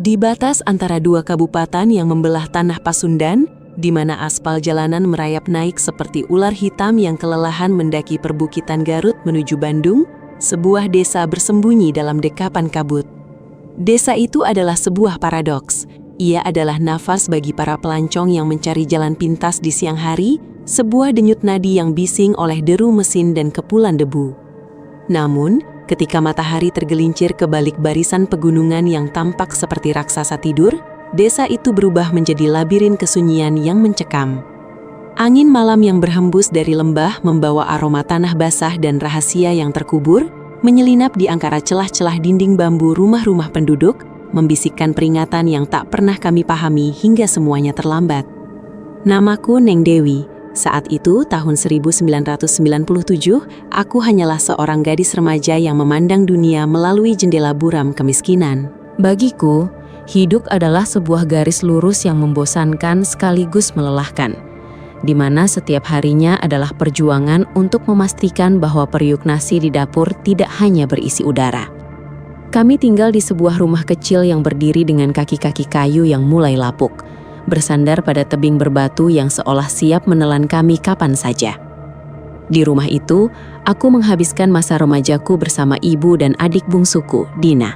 Di batas antara dua kabupaten yang membelah tanah Pasundan, di mana aspal jalanan merayap naik seperti ular hitam yang kelelahan mendaki perbukitan Garut menuju Bandung, sebuah desa bersembunyi dalam dekapan kabut. Desa itu adalah sebuah paradoks. Ia adalah nafas bagi para pelancong yang mencari jalan pintas di siang hari, sebuah denyut nadi yang bising oleh deru mesin dan kepulan debu. Namun, ketika matahari tergelincir ke balik barisan pegunungan yang tampak seperti raksasa tidur, desa itu berubah menjadi labirin kesunyian yang mencekam. Angin malam yang berhembus dari lembah membawa aroma tanah basah dan rahasia yang terkubur, menyelinap di antara celah-celah dinding bambu rumah-rumah penduduk, membisikkan peringatan yang tak pernah kami pahami hingga semuanya terlambat. Namaku Neng Dewi. Saat itu, tahun 1997, aku hanyalah seorang gadis remaja yang memandang dunia melalui jendela buram kemiskinan. Bagiku, hidup adalah sebuah garis lurus yang membosankan sekaligus melelahkan, di mana setiap harinya adalah perjuangan untuk memastikan bahwa periuk nasi di dapur tidak hanya berisi udara. Kami tinggal di sebuah rumah kecil yang berdiri dengan kaki-kaki kayu yang mulai lapuk, bersandar pada tebing berbatu yang seolah siap menelan kami kapan saja. Di rumah itu, aku menghabiskan masa remajaku bersama ibu dan adik bungsuku, Dina.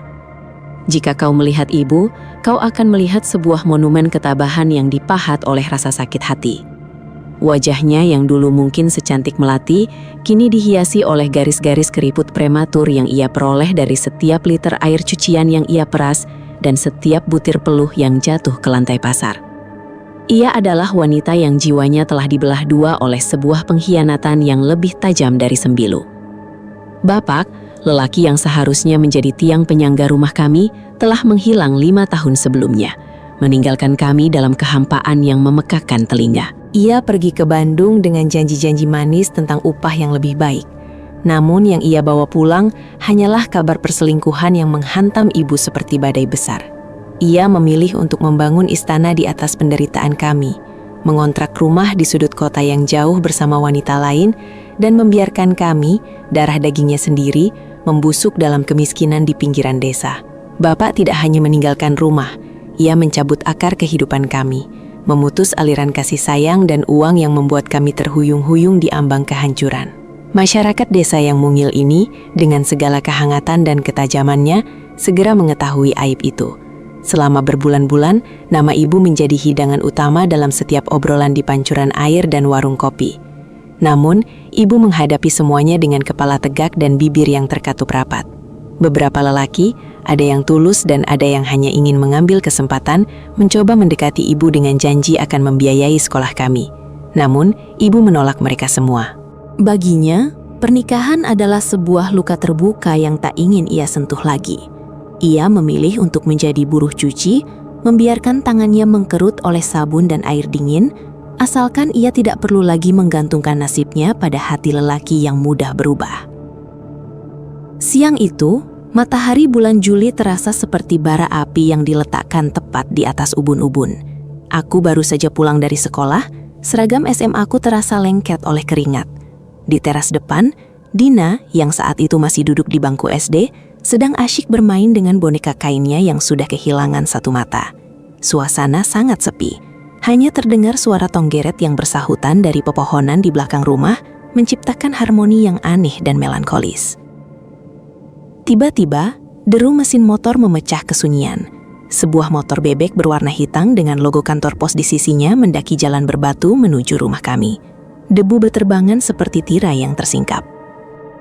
Jika kau melihat ibu, kau akan melihat sebuah monumen ketabahan yang dipahat oleh rasa sakit hati. Wajahnya yang dulu mungkin secantik melati, kini dihiasi oleh garis-garis keriput prematur yang ia peroleh dari setiap liter air cucian yang ia peras dan setiap butir peluh yang jatuh ke lantai pasar. Ia adalah wanita yang jiwanya telah dibelah dua oleh sebuah pengkhianatan yang lebih tajam dari sembilu. Bapak, lelaki yang seharusnya menjadi tiang penyangga rumah kami, telah menghilang 5 tahun sebelumnya, meninggalkan kami dalam kehampaan yang memekakkan telinga. Ia pergi ke Bandung dengan janji-janji manis tentang upah yang lebih baik. Namun yang ia bawa pulang hanyalah kabar perselingkuhan yang menghantam ibu seperti badai besar. Ia memilih untuk membangun istana di atas penderitaan kami, mengontrak rumah di sudut kota yang jauh bersama wanita lain, dan membiarkan kami, darah dagingnya sendiri, membusuk dalam kemiskinan di pinggiran desa. Bapak tidak hanya meninggalkan rumah, ia mencabut akar kehidupan kami, memutus aliran kasih sayang dan uang yang membuat kami terhuyung-huyung di ambang kehancuran. Masyarakat desa yang mungil ini, dengan segala kehangatan dan ketajamannya, segera mengetahui aib itu. Selama berbulan-bulan, nama ibu menjadi hidangan utama dalam setiap obrolan di pancuran air dan warung kopi. Namun, ibu menghadapi semuanya dengan kepala tegak dan bibir yang terkatup rapat. Beberapa lelaki, ada yang tulus dan ada yang hanya ingin mengambil kesempatan mencoba mendekati ibu dengan janji akan membiayai sekolah kami. Namun, ibu menolak mereka semua. Baginya, pernikahan adalah sebuah luka terbuka yang tak ingin ia sentuh lagi. Ia memilih untuk menjadi buruh cuci, membiarkan tangannya mengkerut oleh sabun dan air dingin, asalkan ia tidak perlu lagi menggantungkan nasibnya pada hati lelaki yang mudah berubah. Siang itu, matahari bulan Juli terasa seperti bara api yang diletakkan tepat di atas ubun-ubun. Aku baru saja pulang dari sekolah, seragam SMA-ku terasa lengket oleh keringat. Di teras depan, Dina, yang saat itu masih duduk di bangku SD, sedang asyik bermain dengan boneka kainnya yang sudah kehilangan satu mata. Suasana sangat sepi. Hanya terdengar suara tonggeret yang bersahutan dari pepohonan di belakang rumah, menciptakan harmoni yang aneh dan melankolis. Tiba-tiba, deru mesin motor memecah kesunyian. Sebuah motor bebek berwarna hitam dengan logo kantor pos di sisinya mendaki jalan berbatu menuju rumah kami. Debu beterbangan seperti tirai yang tersingkap.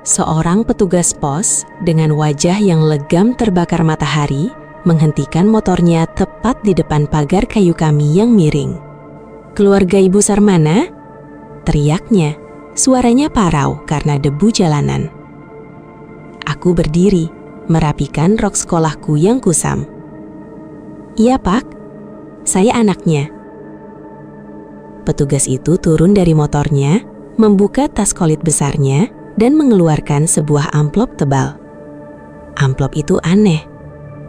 Seorang petugas pos dengan wajah yang legam terbakar matahari menghentikan motornya tepat di depan pagar kayu kami yang miring. "Keluarga Ibu Sarmana?" teriaknya. Suaranya parau karena debu jalanan. Aku berdiri, merapikan rok sekolahku yang kusam. "Iya, Pak. Saya anaknya." Petugas itu turun dari motornya, membuka tas kolit besarnya, dan mengeluarkan sebuah amplop tebal. Amplop itu aneh.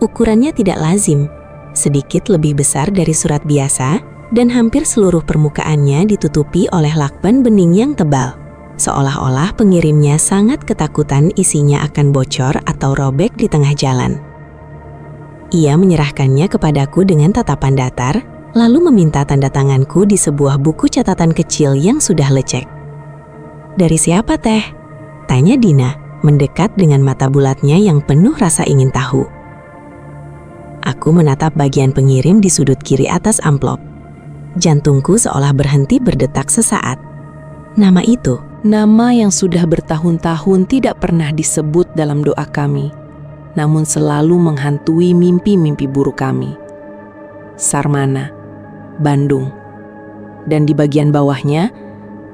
Ukurannya tidak lazim, sedikit lebih besar dari surat biasa, dan hampir seluruh permukaannya ditutupi oleh lakban bening yang tebal. Seolah-olah pengirimnya sangat ketakutan isinya akan bocor atau robek di tengah jalan. Ia menyerahkannya kepadaku dengan tatapan datar, lalu meminta tanda tanganku di sebuah buku catatan kecil yang sudah lecek. "Dari siapa, Teh?" tanya Dina, mendekat dengan mata bulatnya yang penuh rasa ingin tahu. Aku menatap bagian pengirim di sudut kiri atas amplop. Jantungku seolah berhenti berdetak sesaat. Nama itu, nama yang sudah bertahun-tahun tidak pernah disebut dalam doa kami, namun selalu menghantui mimpi-mimpi buruk kami. Sarmana, Bandung. Dan di bagian bawahnya,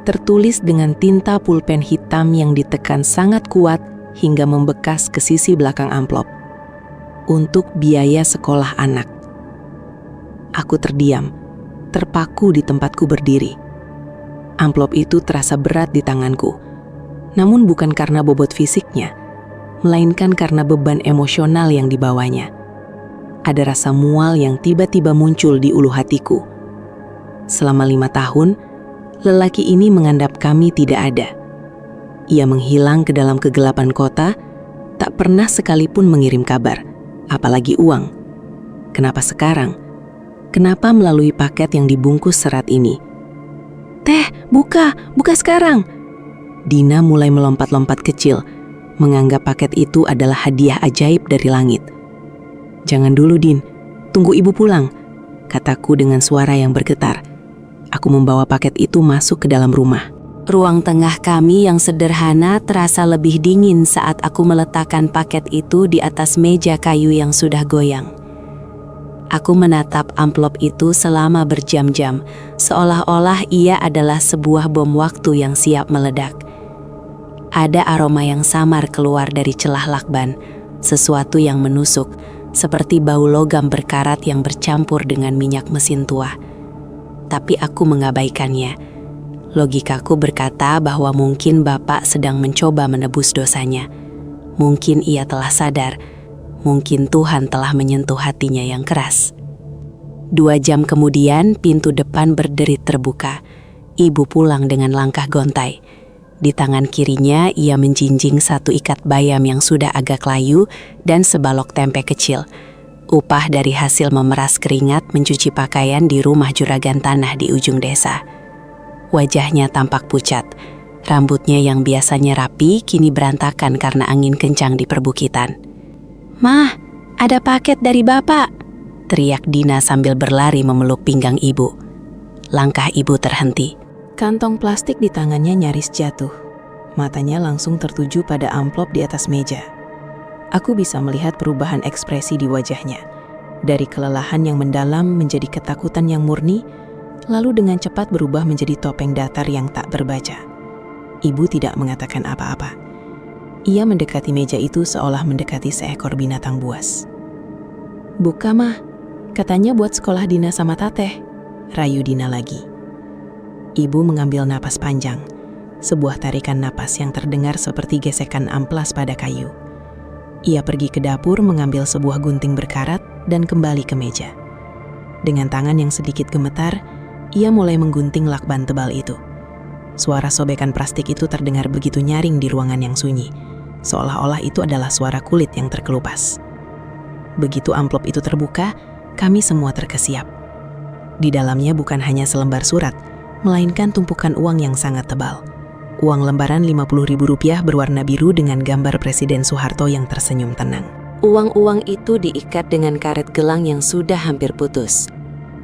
tertulis dengan tinta pulpen hitam yang ditekan sangat kuat hingga membekas ke sisi belakang amplop. Untuk biaya sekolah anak. Aku terdiam, terpaku di tempatku berdiri. Amplop itu terasa berat di tanganku, namun bukan karena bobot fisiknya, melainkan karena beban emosional yang dibawanya. Ada rasa mual yang tiba-tiba muncul di ulu hatiku. Selama 5 tahun, lelaki ini menganggap kami tidak ada. Ia menghilang ke dalam kegelapan kota, tak pernah sekalipun mengirim kabar, apalagi uang. Kenapa sekarang? Kenapa melalui paket yang dibungkus serat ini? "Teh, buka sekarang!" Dina mulai melompat-lompat kecil, menganggap paket itu adalah hadiah ajaib dari langit. "Jangan dulu, Din. Tunggu ibu pulang," kataku dengan suara yang bergetar. Aku membawa paket itu masuk ke dalam rumah. Ruang tengah kami yang sederhana terasa lebih dingin saat aku meletakkan paket itu di atas meja kayu yang sudah goyang. Aku menatap amplop itu selama berjam-jam, seolah-olah ia adalah sebuah bom waktu yang siap meledak. Ada aroma yang samar keluar dari celah lakban, sesuatu yang menusuk, seperti bau logam berkarat yang bercampur dengan minyak mesin tua. Tapi aku mengabaikannya. Logikaku berkata bahwa mungkin Bapak sedang mencoba menebus dosanya. Mungkin ia telah sadar, mungkin Tuhan telah menyentuh hatinya yang keras. 2 jam kemudian pintu depan berderit terbuka. Ibu pulang dengan langkah gontai. Di tangan kirinya ia menjinjing 1 ikat bayam yang sudah agak layu dan sebalok tempe kecil. Upah dari hasil memeras keringat mencuci pakaian di rumah juragan tanah di ujung desa. Wajahnya tampak pucat. Rambutnya yang biasanya rapi kini berantakan karena angin kencang di perbukitan. "Mah, ada paket dari Bapak!" teriak Dina sambil berlari memeluk pinggang ibu. Langkah ibu terhenti. Kantong plastik di tangannya nyaris jatuh. Matanya langsung tertuju pada amplop di atas meja. Aku bisa melihat perubahan ekspresi di wajahnya. Dari kelelahan yang mendalam menjadi ketakutan yang murni, lalu dengan cepat berubah menjadi topeng datar yang tak berbaca. Ibu tidak mengatakan apa-apa. Ia mendekati meja itu seolah mendekati seekor binatang buas. "Buka, Mah. Katanya buat sekolah Dina sama Tateh," rayu Dina lagi. Ibu mengambil napas panjang, sebuah tarikan napas yang terdengar seperti gesekan amplas pada kayu. Ia pergi ke dapur mengambil sebuah gunting berkarat dan kembali ke meja. Dengan tangan yang sedikit gemetar, ia mulai menggunting lakban tebal itu. Suara sobekan plastik itu terdengar begitu nyaring di ruangan yang sunyi, seolah-olah itu adalah suara kulit yang terkelupas. Begitu amplop itu terbuka, kami semua terkesiap. Di dalamnya bukan hanya selembar surat, melainkan tumpukan uang yang sangat tebal. Uang lembaran Rp50.000 berwarna biru dengan gambar Presiden Soeharto yang tersenyum tenang. Uang-uang itu diikat dengan karet gelang yang sudah hampir putus.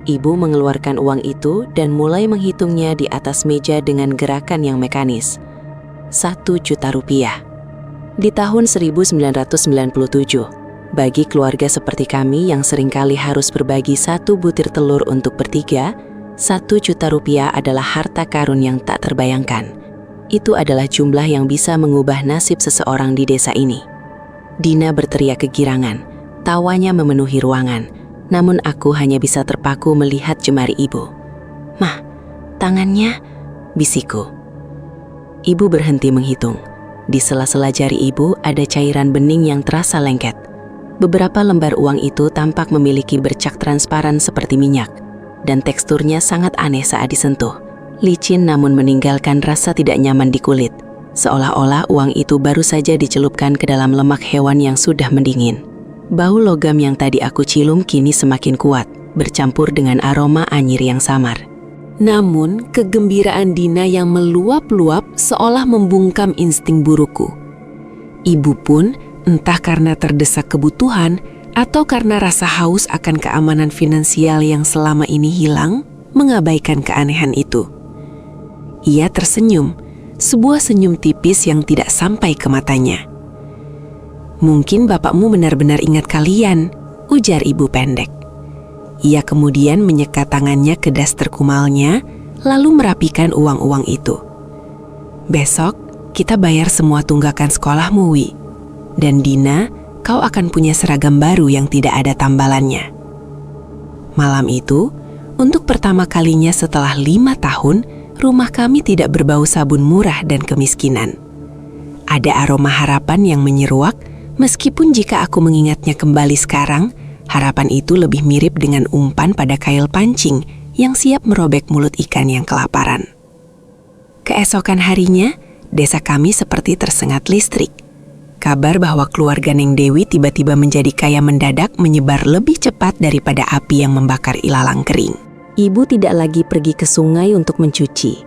Ibu mengeluarkan uang itu dan mulai menghitungnya di atas meja dengan gerakan yang mekanis. Rp1.000.000. Di tahun 1997, bagi keluarga seperti kami yang seringkali harus berbagi 1 butir telur untuk bertiga, Rp1.000.000 adalah harta karun yang tak terbayangkan. Itu adalah jumlah yang bisa mengubah nasib seseorang di desa ini. Dina berteriak kegirangan, tawanya memenuhi ruangan. Namun aku hanya bisa terpaku melihat jemari ibu. "Mah, tangannya," bisikku. Ibu berhenti menghitung. Di sela-sela jari ibu ada cairan bening yang terasa lengket. Beberapa lembar uang itu tampak memiliki bercak transparan seperti minyak, dan teksturnya sangat aneh saat disentuh. Licin namun meninggalkan rasa tidak nyaman di kulit, seolah-olah uang itu baru saja dicelupkan ke dalam lemak hewan yang sudah mendingin. Bau logam yang tadi aku cium kini semakin kuat, bercampur dengan aroma anyir yang samar. Namun, kegembiraan Dina yang meluap-luap seolah membungkam insting burukku. Ibu pun, entah karena terdesak kebutuhan atau karena rasa haus akan keamanan finansial yang selama ini hilang, mengabaikan keanehan itu. Ia tersenyum, sebuah senyum tipis yang tidak sampai ke matanya. "Mungkin bapakmu benar-benar ingat kalian," ujar ibu pendek. Ia kemudian menyekat tangannya ke daster kumalnya, lalu merapikan uang-uang itu. "Besok, kita bayar semua tunggakan sekolahmu, Wi. Dan Dina, kau akan punya seragam baru yang tidak ada tambalannya." Malam itu, untuk pertama kalinya setelah 5 tahun, rumah kami tidak berbau sabun murah dan kemiskinan. Ada aroma harapan yang menyeruak. Meskipun jika aku mengingatnya kembali sekarang, harapan itu lebih mirip dengan umpan pada kail pancing yang siap merobek mulut ikan yang kelaparan. Keesokan harinya, desa kami seperti tersengat listrik. Kabar bahwa keluarga Neng Dewi tiba-tiba menjadi kaya mendadak menyebar lebih cepat daripada api yang membakar ilalang kering. Ibu tidak lagi pergi ke sungai untuk mencuci.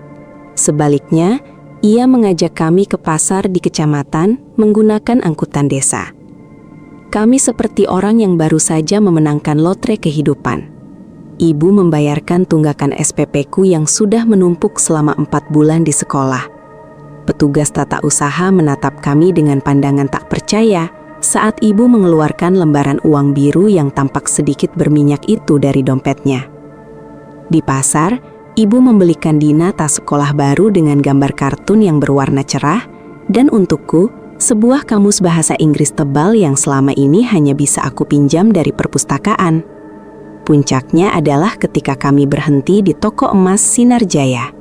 Sebaliknya, ia mengajak kami ke pasar di kecamatan menggunakan angkutan desa. Kami seperti orang yang baru saja memenangkan lotre kehidupan. Ibu membayarkan tunggakan SPP-ku yang sudah menumpuk selama 4 bulan di sekolah. Petugas tata usaha menatap kami dengan pandangan tak percaya saat ibu mengeluarkan lembaran uang biru yang tampak sedikit berminyak itu dari dompetnya. Di pasar, ibu membelikan Dina tas sekolah baru dengan gambar kartun yang berwarna cerah, dan untukku, sebuah kamus bahasa Inggris tebal yang selama ini hanya bisa aku pinjam dari perpustakaan. Puncaknya adalah ketika kami berhenti di toko emas Sinar Jaya.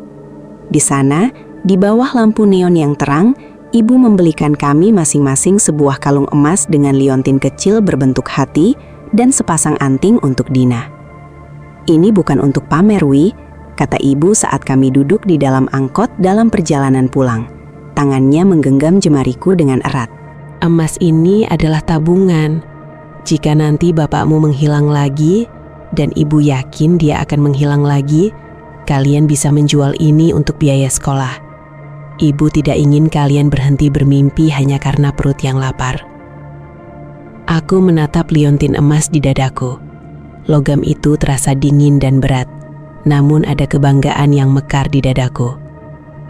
Di sana, di bawah lampu neon yang terang, ibu membelikan kami masing-masing sebuah kalung emas dengan liontin kecil berbentuk hati dan sepasang anting untuk Dina. "Ini bukan untuk pamer, Wi," kata ibu saat kami duduk di dalam angkot dalam perjalanan pulang. Tangannya menggenggam jemariku dengan erat. "Emas ini adalah tabungan. Jika nanti bapakmu menghilang lagi, dan ibu yakin dia akan menghilang lagi, kalian bisa menjual ini untuk biaya sekolah. Ibu tidak ingin kalian berhenti bermimpi hanya karena perut yang lapar." Aku menatap liontin emas di dadaku. Logam itu terasa dingin dan berat, namun ada kebanggaan yang mekar di dadaku.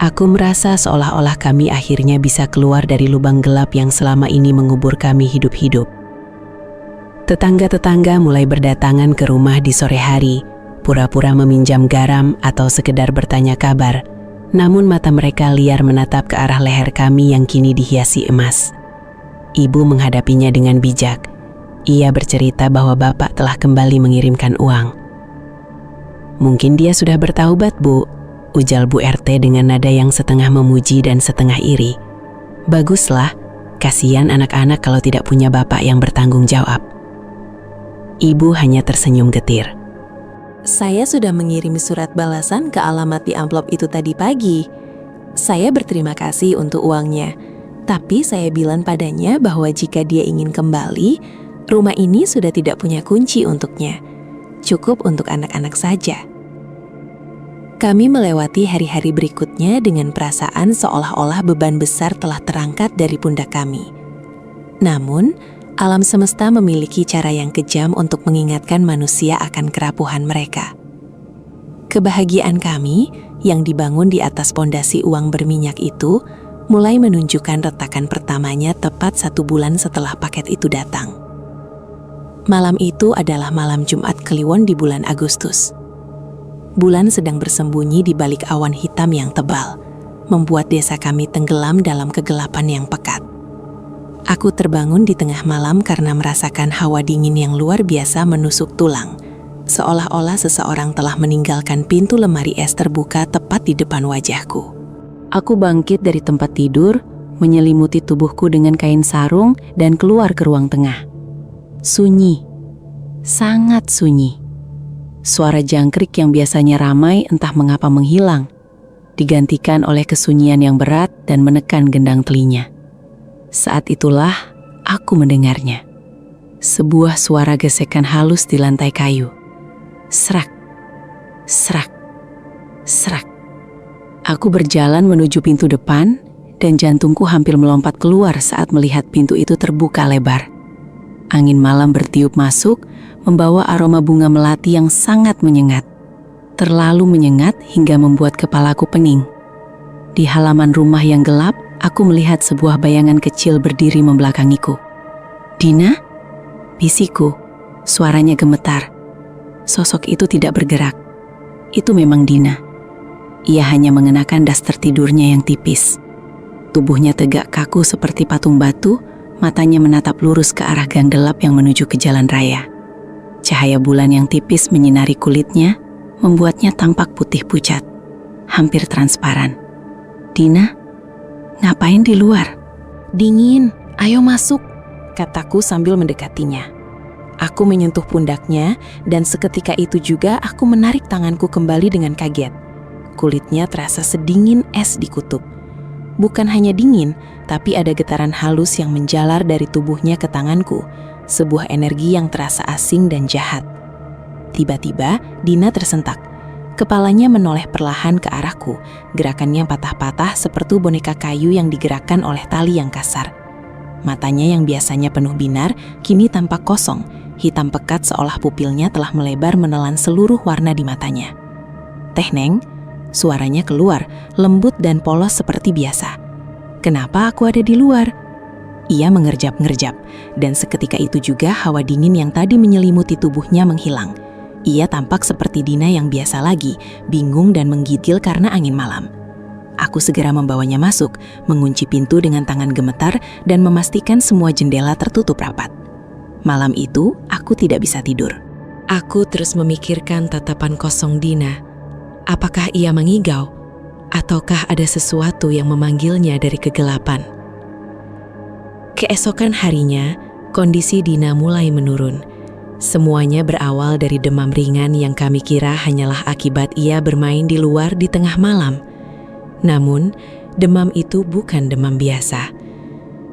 Aku merasa seolah-olah kami akhirnya bisa keluar dari lubang gelap yang selama ini mengubur kami hidup-hidup. Tetangga-tetangga mulai berdatangan ke rumah di sore hari, pura-pura meminjam garam atau sekedar bertanya kabar, namun mata mereka liar menatap ke arah leher kami yang kini dihiasi emas. Ibu menghadapinya dengan bijak. Ia bercerita bahwa bapak telah kembali mengirimkan uang. "Mungkin dia sudah bertaubat, Bu," ujar Bu RT dengan nada yang setengah memuji dan setengah iri. "Baguslah, kasihan anak-anak kalau tidak punya bapak yang bertanggung jawab." Ibu hanya tersenyum getir. "Saya sudah mengirim surat balasan ke alamat di amplop itu tadi pagi. Saya berterima kasih untuk uangnya, tapi saya bilang padanya bahwa jika dia ingin kembali, rumah ini sudah tidak punya kunci untuknya. Cukup untuk anak-anak saja." Kami melewati hari-hari berikutnya dengan perasaan seolah-olah beban besar telah terangkat dari pundak kami. Namun, alam semesta memiliki cara yang kejam untuk mengingatkan manusia akan kerapuhan mereka. Kebahagiaan kami, yang dibangun di atas pondasi uang berminyak itu, mulai menunjukkan retakan pertamanya tepat 1 bulan setelah paket itu datang. Malam itu adalah malam Jumat Kliwon di bulan Agustus. Bulan sedang bersembunyi di balik awan hitam yang tebal, membuat desa kami tenggelam dalam kegelapan yang pekat. Aku terbangun di tengah malam karena merasakan hawa dingin yang luar biasa menusuk tulang, seolah-olah seseorang telah meninggalkan pintu lemari es terbuka tepat di depan wajahku. Aku bangkit dari tempat tidur, menyelimuti tubuhku dengan kain sarung dan keluar ke ruang tengah. Sunyi, sangat sunyi. Suara jangkrik yang biasanya ramai entah mengapa menghilang, digantikan oleh kesunyian yang berat dan menekan gendang telinga. Saat itulah aku mendengarnya. Sebuah suara gesekan halus di lantai kayu. Serak, serak, serak. Aku berjalan menuju pintu depan dan jantungku hampir melompat keluar saat melihat pintu itu terbuka lebar. Angin malam bertiup masuk, membawa aroma bunga melati yang sangat menyengat. Terlalu menyengat hingga membuat kepalaku pening. Di halaman rumah yang gelap, aku melihat sebuah bayangan kecil berdiri membelakangiku. "Dina?" bisikku, suaranya gemetar. Sosok itu tidak bergerak. Itu memang Dina. Ia hanya mengenakan daster tidurnya yang tipis. Tubuhnya tegak kaku seperti patung batu, matanya menatap lurus ke arah gang gelap yang menuju ke jalan raya. Cahaya bulan yang tipis menyinari kulitnya, membuatnya tampak putih pucat, hampir transparan. "Dina, ngapain di luar?" "Dingin, ayo masuk," kataku sambil mendekatinya. Aku menyentuh pundaknya dan seketika itu juga aku menarik tanganku kembali dengan kaget. Kulitnya terasa sedingin es di kutub. Bukan hanya dingin, tapi ada getaran halus yang menjalar dari tubuhnya ke tanganku, sebuah energi yang terasa asing dan jahat. Tiba-tiba, Dina tersentak. Kepalanya menoleh perlahan ke arahku, gerakannya patah-patah seperti boneka kayu yang digerakkan oleh tali yang kasar. Matanya yang biasanya penuh binar, kini tampak kosong, hitam pekat seolah pupilnya telah melebar menelan seluruh warna di matanya. "Teh Neng?" Suaranya keluar, lembut dan polos seperti biasa. "Kenapa aku ada di luar?" Ia mengerjap-ngerjap, dan seketika itu juga hawa dingin yang tadi menyelimuti tubuhnya menghilang. Ia tampak seperti Dina yang biasa lagi, bingung dan menggigil karena angin malam. Aku segera membawanya masuk, mengunci pintu dengan tangan gemetar dan memastikan semua jendela tertutup rapat. Malam itu, aku tidak bisa tidur. Aku terus memikirkan tatapan kosong Dina. Apakah ia mengigau? Ataukah ada sesuatu yang memanggilnya dari kegelapan? Keesokan harinya, kondisi Dina mulai menurun. Semuanya berawal dari demam ringan yang kami kira hanyalah akibat ia bermain di luar di tengah malam. Namun, demam itu bukan demam biasa.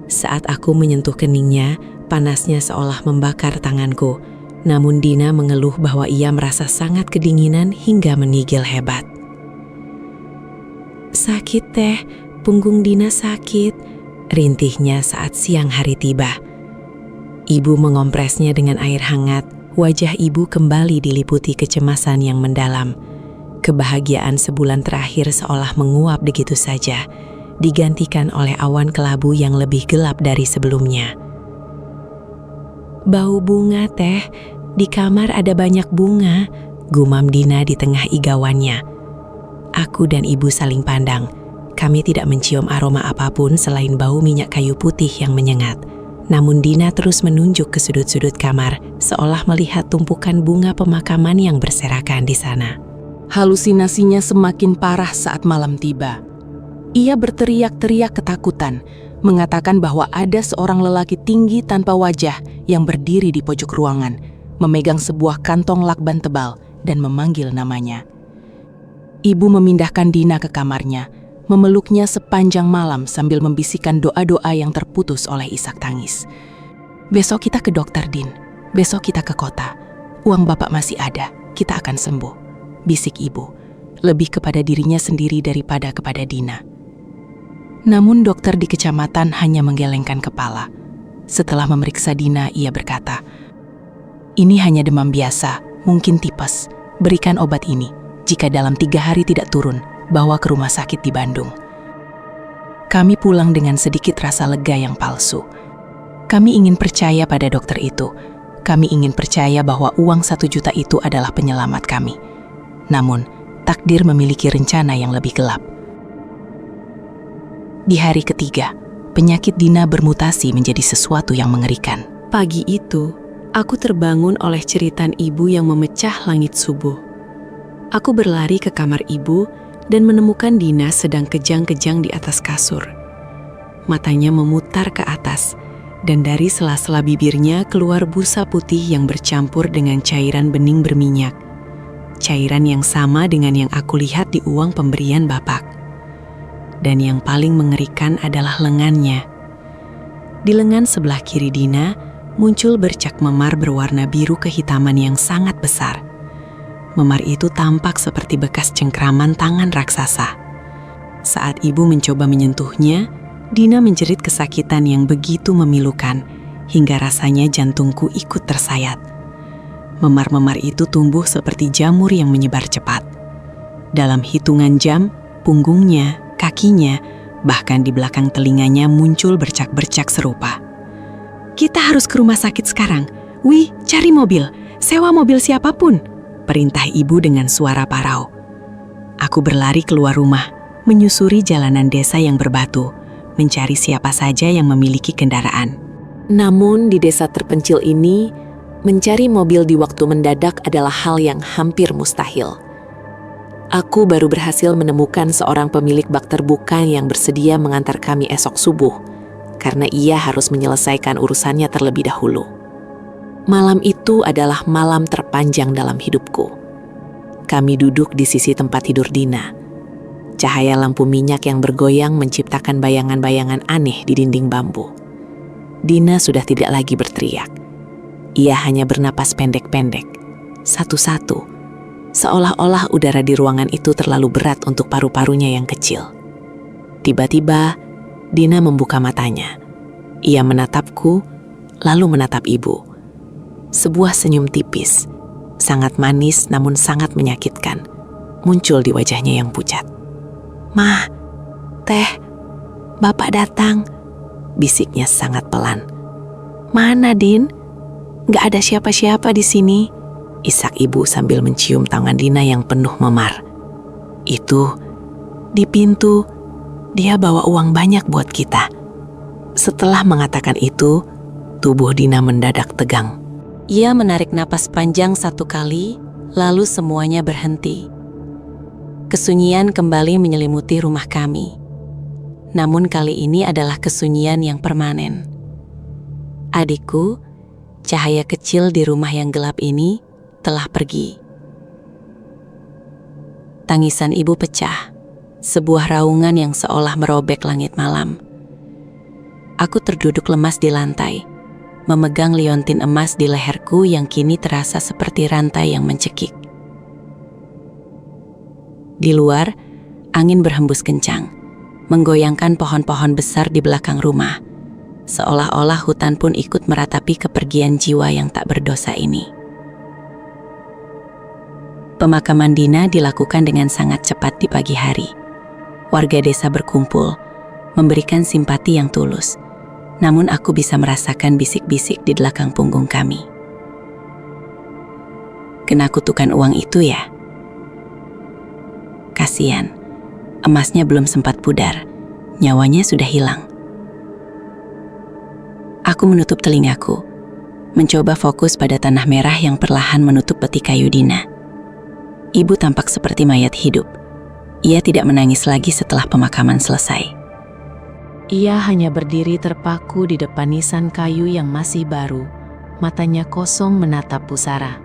Saat aku menyentuh keningnya, panasnya seolah membakar tanganku. Namun Dina mengeluh bahwa ia merasa sangat kedinginan hingga menggigil hebat. "Sakit teh, punggung Dina sakit," rintihnya saat siang hari tiba. Ibu mengompresnya dengan air hangat, wajah ibu kembali diliputi kecemasan yang mendalam. Kebahagiaan sebulan terakhir seolah menguap begitu saja, digantikan oleh awan kelabu yang lebih gelap dari sebelumnya. "Bau bunga teh, di kamar ada banyak bunga," gumam Dina di tengah igauannya. Aku dan ibu saling pandang. Kami tidak mencium aroma apapun selain bau minyak kayu putih yang menyengat. Namun Dina terus menunjuk ke sudut-sudut kamar, seolah melihat tumpukan bunga pemakaman yang berserakan di sana. Halusinasinya semakin parah saat malam tiba. Ia berteriak-teriak ketakutan, mengatakan bahwa ada seorang lelaki tinggi tanpa wajah yang berdiri di pojok ruangan, memegang sebuah kantong lakban tebal dan memanggil namanya. Ibu memindahkan Dina ke kamarnya, memeluknya sepanjang malam sambil membisikkan doa-doa yang terputus oleh isak tangis. "Besok kita ke dokter, Din. Besok kita ke kota. Uang bapak masih ada, kita akan sembuh," bisik ibu, lebih kepada dirinya sendiri daripada kepada Dina. Namun dokter di kecamatan hanya menggelengkan kepala. Setelah memeriksa Dina, ia berkata, "Ini hanya demam biasa, mungkin tipes. Berikan obat ini. Jika dalam 3 hari tidak turun, bawa ke rumah sakit di Bandung." Kami pulang dengan sedikit rasa lega yang palsu. Kami ingin percaya pada dokter itu. Kami ingin percaya bahwa uang 1 juta itu adalah penyelamat kami. Namun, takdir memiliki rencana yang lebih gelap. Di hari ketiga, penyakit Dina bermutasi menjadi sesuatu yang mengerikan. Pagi itu, aku terbangun oleh ceritan ibu yang memecah langit subuh. Aku berlari ke kamar ibu dan menemukan Dina sedang kejang-kejang di atas kasur. Matanya memutar ke atas, dan dari sela-sela bibirnya keluar busa putih yang bercampur dengan cairan bening berminyak. Cairan yang sama dengan yang aku lihat di uang pemberian bapak. Dan yang paling mengerikan adalah lengannya. Di lengan sebelah kiri Dina, muncul bercak memar berwarna biru kehitaman yang sangat besar. Memar itu tampak seperti bekas cengkraman tangan raksasa. Saat ibu mencoba menyentuhnya, Dina menjerit kesakitan yang begitu memilukan, hingga rasanya jantungku ikut tersayat. Memar-memar itu tumbuh seperti jamur yang menyebar cepat. Dalam hitungan jam, punggungnya, kakinya, bahkan di belakang telinganya muncul bercak-bercak serupa. "Kita harus ke rumah sakit sekarang. Wih, cari mobil, sewa mobil siapapun," perintah ibu dengan suara parau. Aku berlari keluar rumah, menyusuri jalanan desa yang berbatu, mencari siapa saja yang memiliki kendaraan. Namun di desa terpencil ini, mencari mobil di waktu mendadak adalah hal yang hampir mustahil. Aku baru berhasil menemukan seorang pemilik bak terbuka yang bersedia mengantar kami esok subuh, karena ia harus menyelesaikan urusannya terlebih dahulu. Malam itu adalah malam terpanjang dalam hidupku. Kami duduk di sisi tempat tidur Dina. Cahaya lampu minyak yang bergoyang menciptakan bayangan-bayangan aneh di dinding bambu. Dina sudah tidak lagi berteriak. Ia hanya bernapas pendek-pendek, satu-satu, seolah-olah udara di ruangan itu terlalu berat untuk paru-parunya yang kecil. Tiba-tiba, Dina membuka matanya. Ia menatapku, lalu menatap ibu. Sebuah senyum tipis, sangat manis namun sangat menyakitkan, muncul di wajahnya yang pucat. "Mah, Teh, Bapak datang," bisiknya sangat pelan. "Mana, Din? Gak ada siapa-siapa di sini," isak ibu sambil mencium tangan Dina yang penuh memar. "Itu, di pintu, dia bawa uang banyak buat kita." Setelah mengatakan itu, tubuh Dina mendadak tegang. Ia menarik napas panjang satu kali, lalu semuanya berhenti. Kesunyian kembali menyelimuti rumah kami. Namun kali ini adalah kesunyian yang permanen. Adikku, cahaya kecil di rumah yang gelap ini, telah pergi. Tangisan ibu pecah, sebuah raungan yang seolah merobek langit malam. Aku terduduk lemas di lantai, memegang liontin emas di leherku yang kini terasa seperti rantai yang mencekik. Di luar, angin berhembus kencang, menggoyangkan pohon-pohon besar di belakang rumah, seolah-olah hutan pun ikut meratapi kepergian jiwa yang tak berdosa ini. Pemakaman Dina dilakukan dengan sangat cepat di pagi hari. Warga desa berkumpul, memberikan simpati yang tulus, namun aku bisa merasakan bisik-bisik di belakang punggung kami. "Kena kutukan uang itu ya? Kasian, emasnya belum sempat pudar, nyawanya sudah hilang." Aku menutup telingaku, mencoba fokus pada tanah merah yang perlahan menutup peti kayu Dina. Ibu tampak seperti mayat hidup. Ia tidak menangis lagi setelah pemakaman selesai. Ia hanya berdiri terpaku di depan nisan kayu yang masih baru, matanya kosong menatap pusara.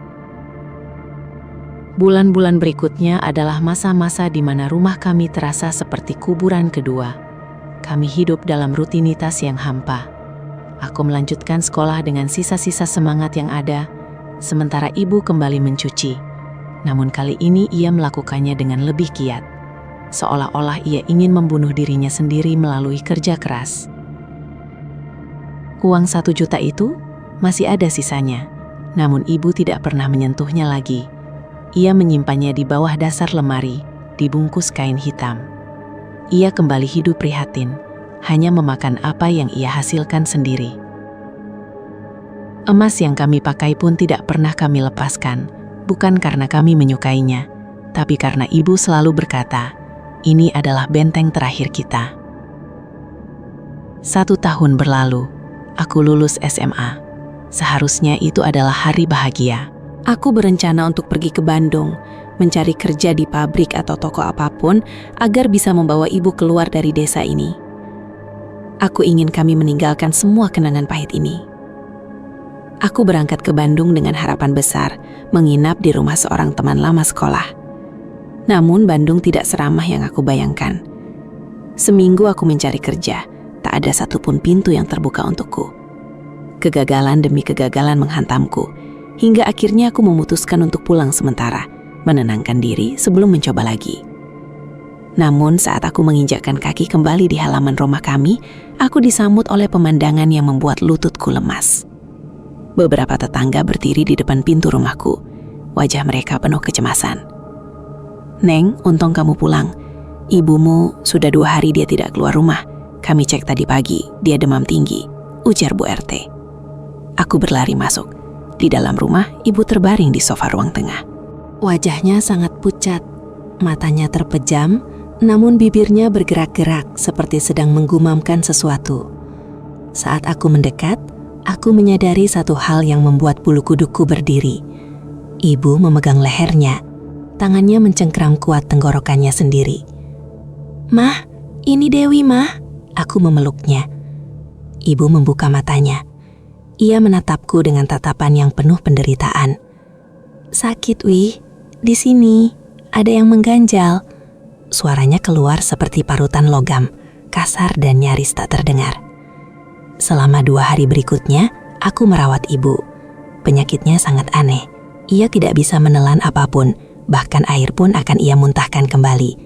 Bulan-bulan berikutnya adalah masa-masa di mana rumah kami terasa seperti kuburan kedua. Kami hidup dalam rutinitas yang hampa. Aku melanjutkan sekolah dengan sisa-sisa semangat yang ada, sementara ibu kembali mencuci. Namun kali ini ia melakukannya dengan lebih giat, seolah-olah ia ingin membunuh dirinya sendiri melalui kerja keras. Uang 1 juta itu masih ada sisanya, namun ibu tidak pernah menyentuhnya lagi. Ia menyimpannya di bawah dasar lemari, dibungkus kain hitam. Ia kembali hidup prihatin, hanya memakan apa yang ia hasilkan sendiri. Emas yang kami pakai pun tidak pernah kami lepaskan, bukan karena kami menyukainya, tapi karena ibu selalu berkata, "Ini adalah benteng terakhir kita." 1 tahun berlalu, aku lulus SMA. Seharusnya itu adalah hari bahagia. Aku berencana untuk pergi ke Bandung, mencari kerja di pabrik atau toko apapun agar bisa membawa ibu keluar dari desa ini. Aku ingin kami meninggalkan semua kenangan pahit ini. Aku berangkat ke Bandung dengan harapan besar, menginap di rumah seorang teman lama sekolah. Namun Bandung tidak seramah yang aku bayangkan. Seminggu aku mencari kerja, tak ada satupun pintu yang terbuka untukku. Kegagalan demi kegagalan menghantamku, hingga akhirnya aku memutuskan untuk pulang sementara, menenangkan diri sebelum mencoba lagi. Namun saat aku menginjakkan kaki kembali di halaman rumah kami, aku disambut oleh pemandangan yang membuat lututku lemas. Beberapa tetangga berdiri di depan pintu rumahku. Wajah mereka penuh kecemasan. "Neng, untung kamu pulang. Ibumu sudah 2 hari dia tidak keluar rumah. Kami cek tadi pagi, dia demam tinggi," ujar Bu RT. Aku berlari masuk. Di dalam rumah, ibu terbaring di sofa ruang tengah. Wajahnya sangat pucat, matanya terpejam, namun bibirnya bergerak-gerak seperti sedang menggumamkan sesuatu. Saat aku mendekat, aku menyadari satu hal yang membuat bulu kudukku berdiri. Ibu memegang lehernya, tangannya mencengkram kuat tenggorokannya sendiri. "Mah, ini Dewi, Mah." Aku memeluknya. Ibu membuka matanya. Ia menatapku dengan tatapan yang penuh penderitaan. "Sakit, Wi. Di sini ada yang mengganjal." Suaranya keluar seperti parutan logam, kasar dan nyaris tak terdengar. Selama 2 hari berikutnya, aku merawat ibu. Penyakitnya sangat aneh. Ia tidak bisa menelan apapun, bahkan air pun akan ia muntahkan kembali.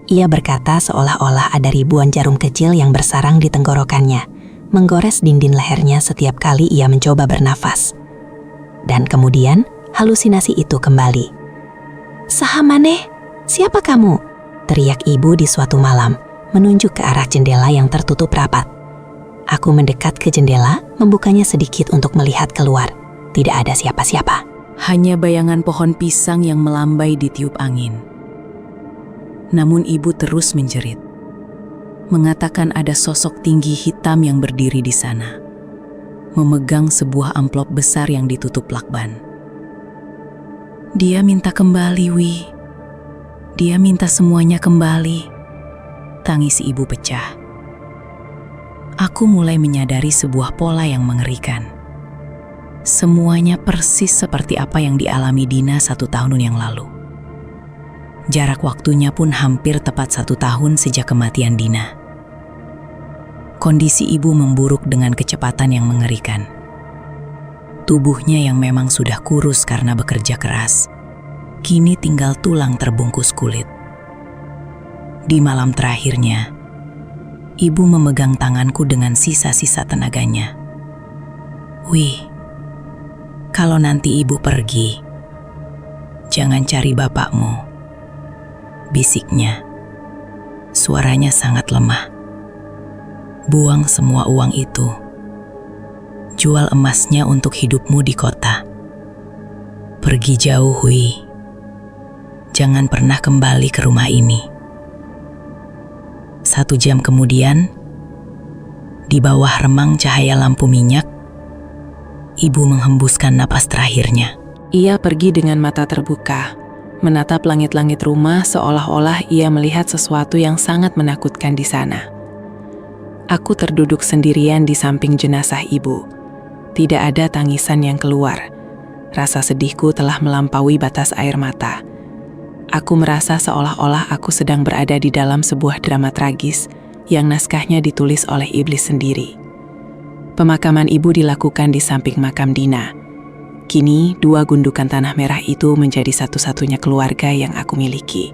Ia berkata seolah-olah ada ribuan jarum kecil yang bersarang di tenggorokannya, menggores dinding lehernya setiap kali ia mencoba bernafas. Dan kemudian, halusinasi itu kembali. "Saha maneh? Siapa kamu?" teriak ibu di suatu malam, menunjuk ke arah jendela yang tertutup rapat. Aku mendekat ke jendela, membukanya sedikit untuk melihat keluar. Tidak ada siapa-siapa. Hanya bayangan pohon pisang yang melambai di tiup angin. Namun ibu terus menjerit, mengatakan ada sosok tinggi hitam yang berdiri di sana, memegang sebuah amplop besar yang ditutup lakban. "Dia minta kembali, Wi. Dia minta semuanya kembali," tangis ibu pecah. Aku mulai menyadari sebuah pola yang mengerikan. Semuanya persis seperti apa yang dialami Dina 1 tahun yang lalu. Jarak waktunya pun hampir tepat 1 tahun sejak kematian Dina. Kondisi ibu memburuk dengan kecepatan yang mengerikan. Tubuhnya yang memang sudah kurus karena bekerja keras, kini tinggal tulang terbungkus kulit. Di malam terakhirnya, ibu memegang tanganku dengan sisa-sisa tenaganya. "Wih, kalau nanti ibu pergi, jangan cari bapakmu," bisiknya. Suaranya sangat lemah. "Buang semua uang itu. Jual emasnya untuk hidupmu di kota. Pergi jauh, Hui. Jangan pernah kembali ke rumah ini." 1 jam kemudian, di bawah remang cahaya lampu minyak, ibu menghembuskan napas terakhirnya. Ia pergi dengan mata terbuka, menatap langit-langit rumah seolah-olah ia melihat sesuatu yang sangat menakutkan di sana. Aku terduduk sendirian di samping jenazah ibu. Tidak ada tangisan yang keluar. Rasa sedihku telah melampaui batas air mata. Aku merasa seolah-olah aku sedang berada di dalam sebuah drama tragis yang naskahnya ditulis oleh iblis sendiri. Pemakaman ibu dilakukan di samping makam Dina. Kini 2 gundukan tanah merah itu menjadi satu-satunya keluarga yang aku miliki.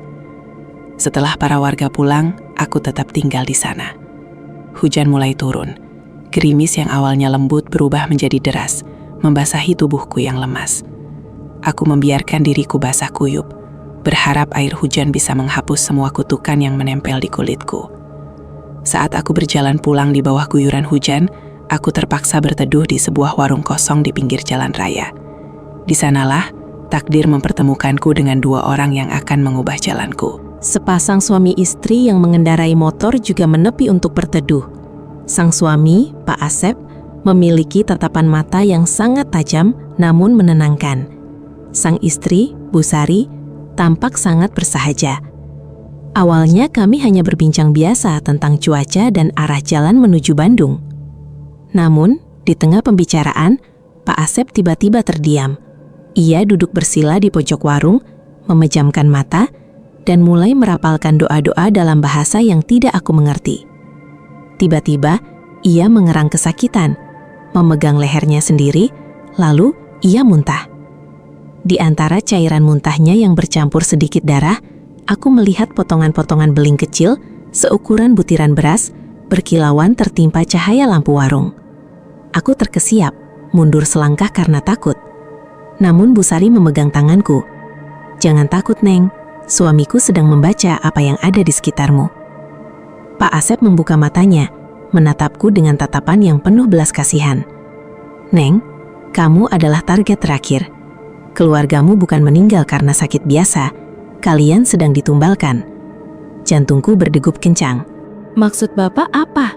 Setelah para warga pulang, aku tetap tinggal di sana. Hujan mulai turun. Gerimis yang awalnya lembut berubah menjadi deras, membasahi tubuhku yang lemas. Aku membiarkan diriku basah kuyup, berharap air hujan bisa menghapus semua kutukan yang menempel di kulitku. Saat aku berjalan pulang di bawah guyuran hujan, aku terpaksa berteduh di sebuah warung kosong di pinggir jalan raya. Di sanalah takdir mempertemukanku dengan 2 orang yang akan mengubah jalanku. Sepasang suami istri yang mengendarai motor juga menepi untuk berteduh. Sang suami, Pak Asep, memiliki tatapan mata yang sangat tajam namun menenangkan. Sang istri, Bu Sari, tampak sangat bersahaja. Awalnya kami hanya berbincang biasa tentang cuaca dan arah jalan menuju Bandung. Namun, di tengah pembicaraan, Pak Asep tiba-tiba terdiam. Ia duduk bersila di pojok warung, memejamkan mata, dan mulai merapalkan doa-doa dalam bahasa yang tidak aku mengerti. Tiba-tiba, ia mengerang kesakitan. memegang lehernya sendiri, lalu ia muntah. Di antara cairan muntahnya yang bercampur sedikit darah, aku melihat potongan-potongan beling kecil seukuran butiran beras berkilauan tertimpa cahaya lampu warung. Aku terkesiap, mundur selangkah karena takut. Namun Bu Sari memegang tanganku. "Jangan takut, Neng. Suamiku sedang membaca apa yang ada di sekitarmu." Pak Asep membuka matanya, menatapku dengan tatapan yang penuh belas kasihan. "Neng, kamu adalah target terakhir. Keluargamu bukan meninggal karena sakit biasa. Kalian sedang ditumbalkan." Jantungku berdegup kencang. Maksud Bapak apa?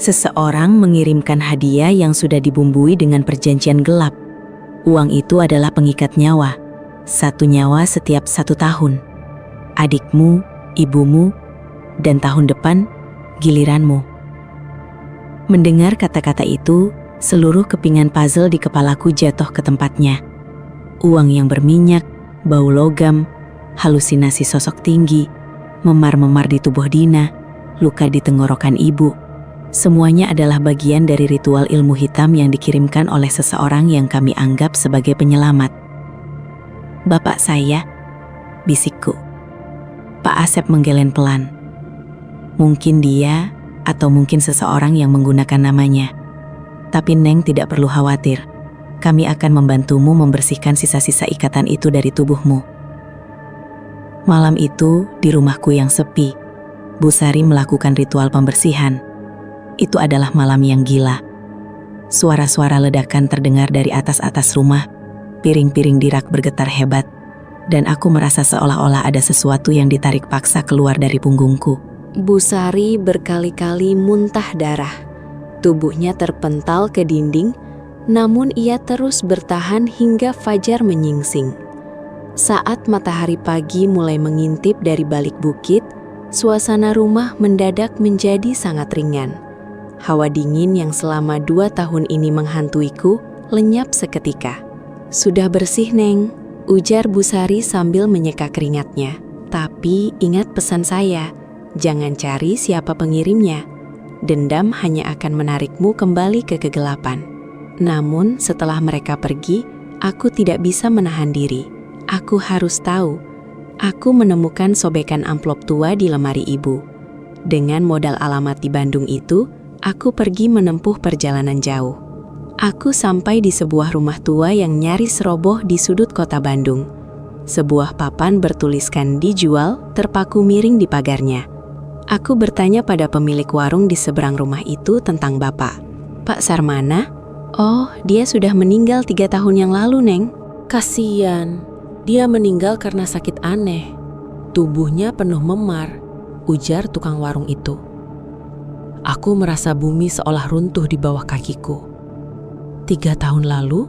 Seseorang mengirimkan hadiah yang sudah dibumbui dengan perjanjian gelap. Uang itu adalah pengikat nyawa. 1 nyawa setiap 1 tahun. Adikmu, ibumu, dan tahun depan giliranmu. Mendengar kata-kata itu, seluruh kepingan puzzle di kepalaku jatuh ke tempatnya. Uang yang berminyak, bau logam, halusinasi sosok tinggi, memar-memar di tubuh Dina, luka di tenggorokan ibu. Semuanya adalah bagian dari ritual ilmu hitam yang dikirimkan oleh seseorang yang kami anggap sebagai penyelamat. "Bapak saya," bisikku. Pak Asep menggeleng pelan. Mungkin dia atau mungkin seseorang yang menggunakan namanya. Tapi Neng tidak perlu khawatir. Kami akan membantumu membersihkan sisa-sisa ikatan itu dari tubuhmu. Malam itu, di rumahku yang sepi, Bu Sari melakukan ritual pembersihan. Itu adalah malam yang gila. Suara-suara ledakan terdengar dari atas-atas rumah, piring-piring di rak bergetar hebat, dan aku merasa seolah-olah ada sesuatu yang ditarik paksa keluar dari punggungku. Bu Sari berkali-kali muntah darah. Tubuhnya terpental ke dinding, namun ia terus bertahan hingga fajar menyingsing. Saat matahari pagi mulai mengintip dari balik bukit, suasana rumah mendadak menjadi sangat ringan. Hawa dingin yang selama 2 tahun ini menghantuiku lenyap seketika. "Sudah bersih, Neng," ujar Bu Sari sambil menyeka keringatnya. "Tapi ingat pesan saya, jangan cari siapa pengirimnya. Dendam hanya akan menarikmu kembali ke kegelapan." Namun setelah mereka pergi, aku tidak bisa menahan diri. Aku harus tahu. Aku menemukan sobekan amplop tua di lemari ibu. Dengan modal alamat di Bandung itu, aku pergi menempuh perjalanan jauh. Aku sampai di sebuah rumah tua yang nyaris roboh di sudut kota Bandung. Sebuah papan bertuliskan "dijual" terpaku miring di pagarnya. Aku bertanya pada pemilik warung di seberang rumah itu tentang bapak. "Pak Sarmana?" "Oh, dia sudah meninggal 3 tahun yang lalu, Neng." "Kasian, dia meninggal karena sakit aneh. Tubuhnya penuh memar," ujar tukang warung itu. Aku merasa bumi seolah runtuh di bawah kakiku. 3 tahun lalu?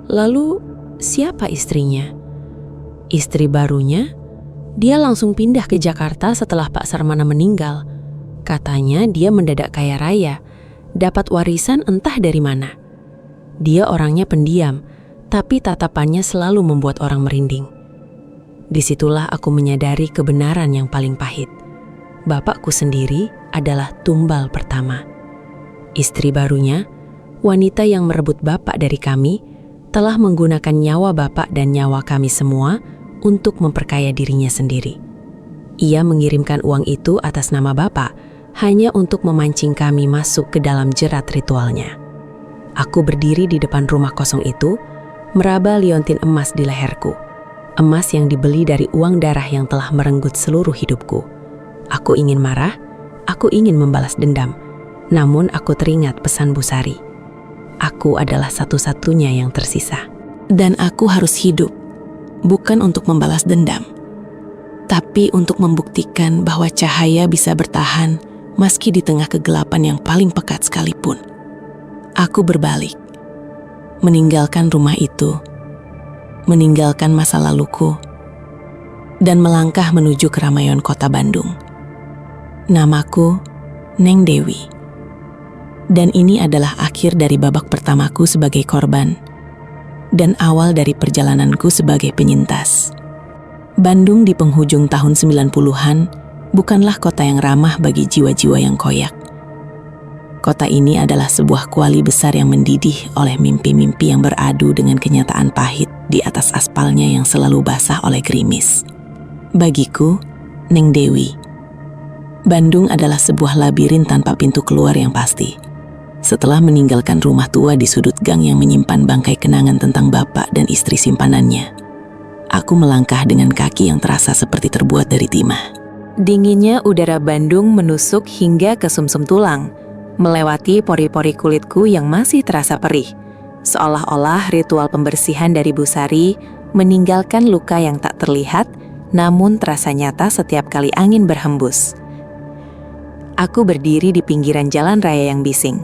Lalu siapa istrinya? Istri barunya? Dia langsung pindah ke Jakarta setelah Pak Sarmana meninggal. Katanya dia mendadak kaya raya, dapat warisan entah dari mana. Dia orangnya pendiam, tapi tatapannya selalu membuat orang merinding. Disitulah aku menyadari kebenaran yang paling pahit. Bapakku sendiri adalah tumbal pertama. Istri barunya, wanita yang merebut bapak dari kami, telah menggunakan nyawa bapak dan nyawa kami semua untuk memperkaya dirinya sendiri. Ia mengirimkan uang itu atas nama bapak hanya untuk memancing kami masuk ke dalam jerat ritualnya. Aku berdiri di depan rumah kosong itu, meraba liontin emas di leherku. Emas yang dibeli dari uang darah yang telah merenggut seluruh hidupku. Aku ingin marah, aku ingin membalas dendam. Namun aku teringat pesan Bu Sari. Aku adalah satu-satunya yang tersisa. Dan aku harus hidup, bukan untuk membalas dendam, tapi untuk membuktikan bahwa cahaya bisa bertahan meski di tengah kegelapan yang paling pekat sekalipun. Aku berbalik, meninggalkan rumah itu, meninggalkan masa laluku, dan melangkah menuju keramaian kota Bandung. Namaku Neng Dewi. Dan ini adalah akhir dari babak pertamaku sebagai korban dan awal dari perjalananku sebagai penyintas. Bandung di penghujung tahun 90-an bukanlah kota yang ramah bagi jiwa-jiwa yang koyak. Kota ini adalah sebuah kuali besar yang mendidih oleh mimpi-mimpi yang beradu dengan kenyataan pahit di atas aspalnya yang selalu basah oleh gerimis. Bagiku, Neng Dewi, Bandung adalah sebuah labirin tanpa pintu keluar yang pasti. Setelah meninggalkan rumah tua di sudut gang yang menyimpan bangkai kenangan tentang bapak dan istri simpanannya, aku melangkah dengan kaki yang terasa seperti terbuat dari timah. Dinginnya udara Bandung menusuk hingga ke sumsum tulang, melewati pori-pori kulitku yang masih terasa perih. Seolah-olah ritual pembersihan dari Bu Sari meninggalkan luka yang tak terlihat, namun terasa nyata setiap kali angin berhembus. Aku berdiri di pinggiran jalan raya yang bising.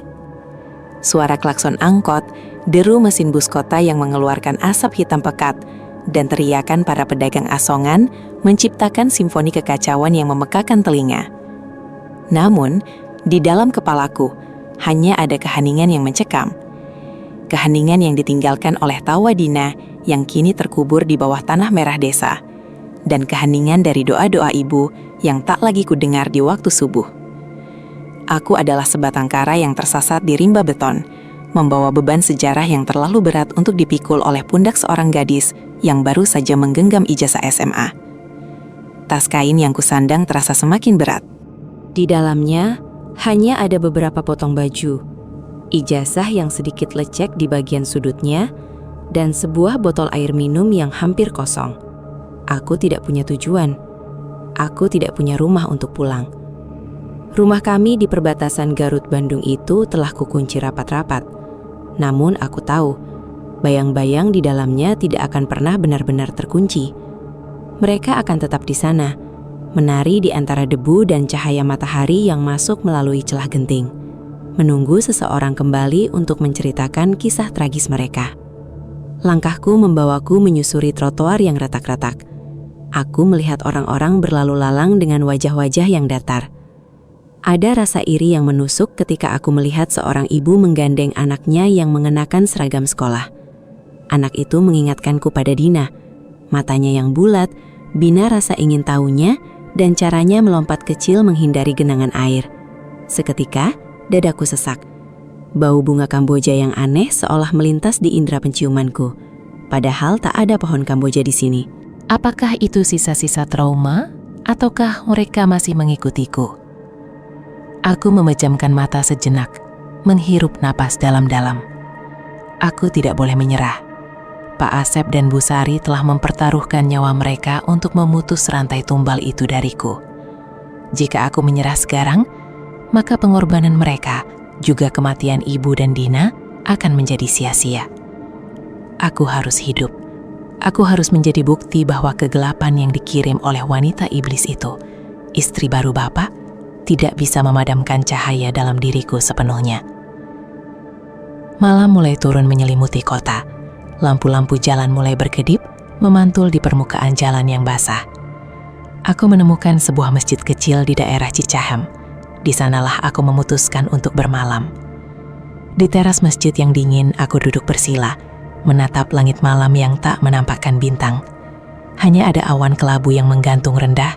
Suara klakson angkot, deru mesin bus kota yang mengeluarkan asap hitam pekat, dan teriakan para pedagang asongan menciptakan simfoni kekacauan yang memekakan telinga. Namun, di dalam kepalaku, hanya ada keheningan yang mencekam. Keheningan yang ditinggalkan oleh tawa Dina yang kini terkubur di bawah tanah merah desa. Dan keheningan dari doa-doa ibu yang tak lagi kudengar di waktu subuh. Aku adalah sebatang kara yang tersasat di rimba beton, membawa beban sejarah yang terlalu berat untuk dipikul oleh pundak seorang gadis yang baru saja menggenggam ijazah SMA. Tas kain yang kusandang terasa semakin berat. Di dalamnya, hanya ada beberapa potong baju, ijazah yang sedikit lecek di bagian sudutnya, dan sebuah botol air minum yang hampir kosong. Aku tidak punya tujuan. Aku tidak punya rumah untuk pulang. Rumah kami di perbatasan Garut Bandung itu telah kukunci rapat-rapat. Namun aku tahu, bayang-bayang di dalamnya tidak akan pernah benar-benar terkunci. Mereka akan tetap di sana, menari di antara debu dan cahaya matahari yang masuk melalui celah genting, menunggu seseorang kembali untuk menceritakan kisah tragis mereka. Langkahku membawaku menyusuri trotoar yang retak-retak. Aku melihat orang-orang berlalu lalang dengan wajah-wajah yang datar. Ada rasa iri yang menusuk ketika aku melihat seorang ibu menggandeng anaknya yang mengenakan seragam sekolah. Anak itu mengingatkanku pada Dina. Matanya yang bulat, bina rasa ingin tahunya, dan caranya melompat kecil menghindari genangan air. Seketika, dadaku sesak. Bau bunga Kamboja yang aneh seolah melintas di indera penciumanku. Padahal tak ada pohon Kamboja di sini. Apakah itu sisa-sisa trauma, ataukah mereka masih mengikutiku? Aku memejamkan mata sejenak, menghirup napas dalam-dalam. Aku tidak boleh menyerah. Pak Asep dan Bu Sari telah mempertaruhkan nyawa mereka untuk memutus rantai tumbal itu dariku. Jika aku menyerah sekarang, maka pengorbanan mereka, juga kematian Ibu dan Dina, akan menjadi sia-sia. Aku harus hidup. Aku harus menjadi bukti bahwa kegelapan yang dikirim oleh wanita iblis itu, istri baru Bapak, tidak bisa memadamkan cahaya dalam diriku sepenuhnya. Malam mulai turun menyelimuti kota. Lampu-lampu jalan mulai berkedip, memantul di permukaan jalan yang basah. Aku menemukan sebuah masjid kecil di daerah Cicahem. Di sanalah aku memutuskan untuk bermalam. Di teras masjid yang dingin, aku duduk bersila, menatap langit malam yang tak menampakkan bintang. Hanya ada awan kelabu yang menggantung rendah,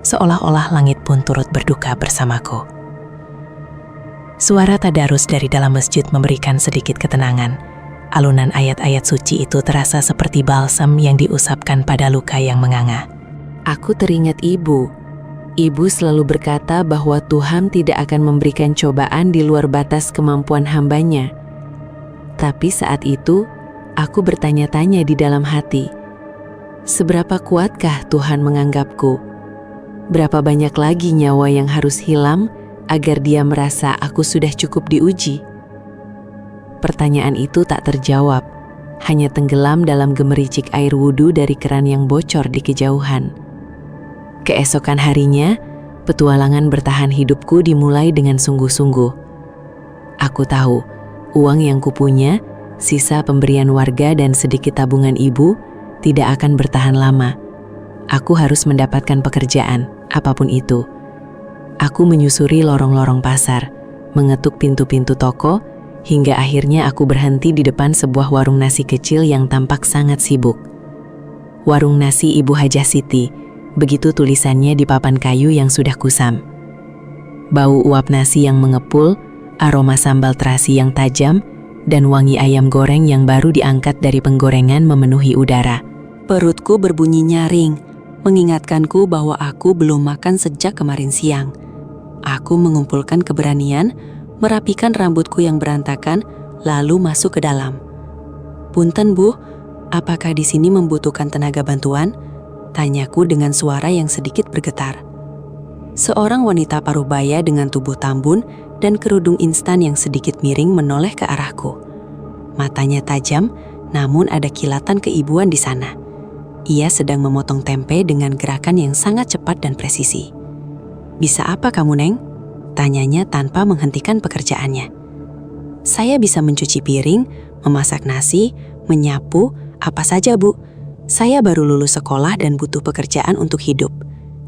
seolah-olah langit pun turut berduka bersamaku. Suara tadarus dari dalam masjid memberikan sedikit ketenangan. Alunan ayat-ayat suci itu terasa seperti balsam yang diusapkan pada luka yang menganga. Aku teringat Ibu. Ibu selalu berkata bahwa Tuhan tidak akan memberikan cobaan di luar batas kemampuan hambanya. Tapi saat itu, aku bertanya-tanya di dalam hati, seberapa kuatkah Tuhan menganggapku? Berapa banyak lagi nyawa yang harus hilang agar Dia merasa aku sudah cukup diuji? Pertanyaan itu tak terjawab, hanya tenggelam dalam gemericik air wudhu dari keran yang bocor di kejauhan. Keesokan harinya, petualangan bertahan hidupku dimulai dengan sungguh-sungguh. Aku tahu, uang yang kupunya, sisa pemberian warga dan sedikit tabungan ibu, tidak akan bertahan lama. Aku harus mendapatkan pekerjaan, apapun itu. Aku menyusuri lorong-lorong pasar, mengetuk pintu-pintu toko, hingga akhirnya aku berhenti di depan sebuah warung nasi kecil yang tampak sangat sibuk. Warung nasi Ibu Hajah Siti, begitu tulisannya di papan kayu yang sudah kusam. Bau uap nasi yang mengepul aroma sambal terasi yang tajam, dan wangi ayam goreng yang baru diangkat dari penggorengan memenuhi udara. Perutku berbunyi nyaring, mengingatkanku bahwa aku belum makan sejak kemarin siang. Aku mengumpulkan keberanian, merapikan rambutku yang berantakan, lalu masuk ke dalam. "Punten Bu, apakah di sini membutuhkan tenaga bantuan?" Tanyaku dengan suara yang sedikit bergetar. Seorang wanita parubaya dengan tubuh tambun dan kerudung instan yang sedikit miring menoleh ke arahku. Matanya tajam, namun ada kilatan keibuan di sana. Ia sedang memotong tempe dengan gerakan yang sangat cepat dan presisi. "Bisa apa kamu, Neng?" Tanyanya tanpa menghentikan pekerjaannya. "Saya bisa mencuci piring, memasak nasi, menyapu, apa saja Bu. Saya baru lulus sekolah dan butuh pekerjaan untuk hidup,"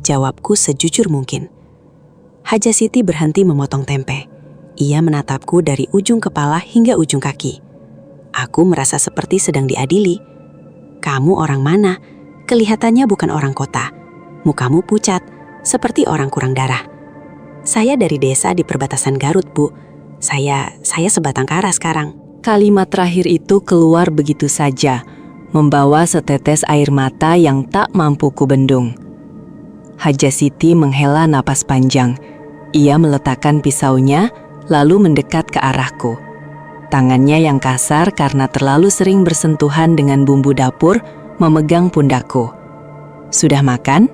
jawabku sejujur mungkin. Haja Siti berhenti memotong tempe. Ia menatapku dari ujung kepala hingga ujung kaki. Aku merasa seperti sedang diadili. "Kamu orang mana? Kelihatannya bukan orang kota. Mukamu pucat, seperti orang kurang darah." "Saya dari desa di perbatasan Garut, Bu. Saya sebatang kara sekarang." Kalimat terakhir itu keluar begitu saja, membawa setetes air mata yang tak mampu kubendung. Haja Siti menghela napas panjang. Ia meletakkan pisaunya, lalu mendekat ke arahku. Tangannya yang kasar karena terlalu sering bersentuhan dengan bumbu dapur memegang pundakku. "Sudah makan?"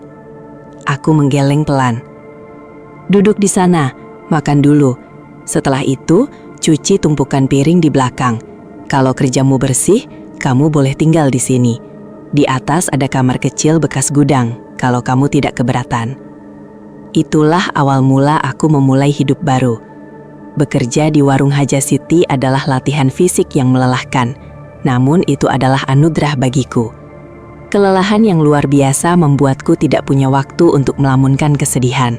Aku menggeleng pelan. "Duduk di sana, makan dulu. Setelah itu, cuci tumpukan piring di belakang. Kalau kerjamu bersih, kamu boleh tinggal di sini. Di atas ada kamar kecil bekas gudang, kalau kamu tidak keberatan." Itulah awal mula aku memulai hidup baru. Bekerja di warung Haja Siti adalah latihan fisik yang melelahkan, namun itu adalah anugerah bagiku. Kelelahan yang luar biasa membuatku tidak punya waktu untuk melamunkan kesedihan.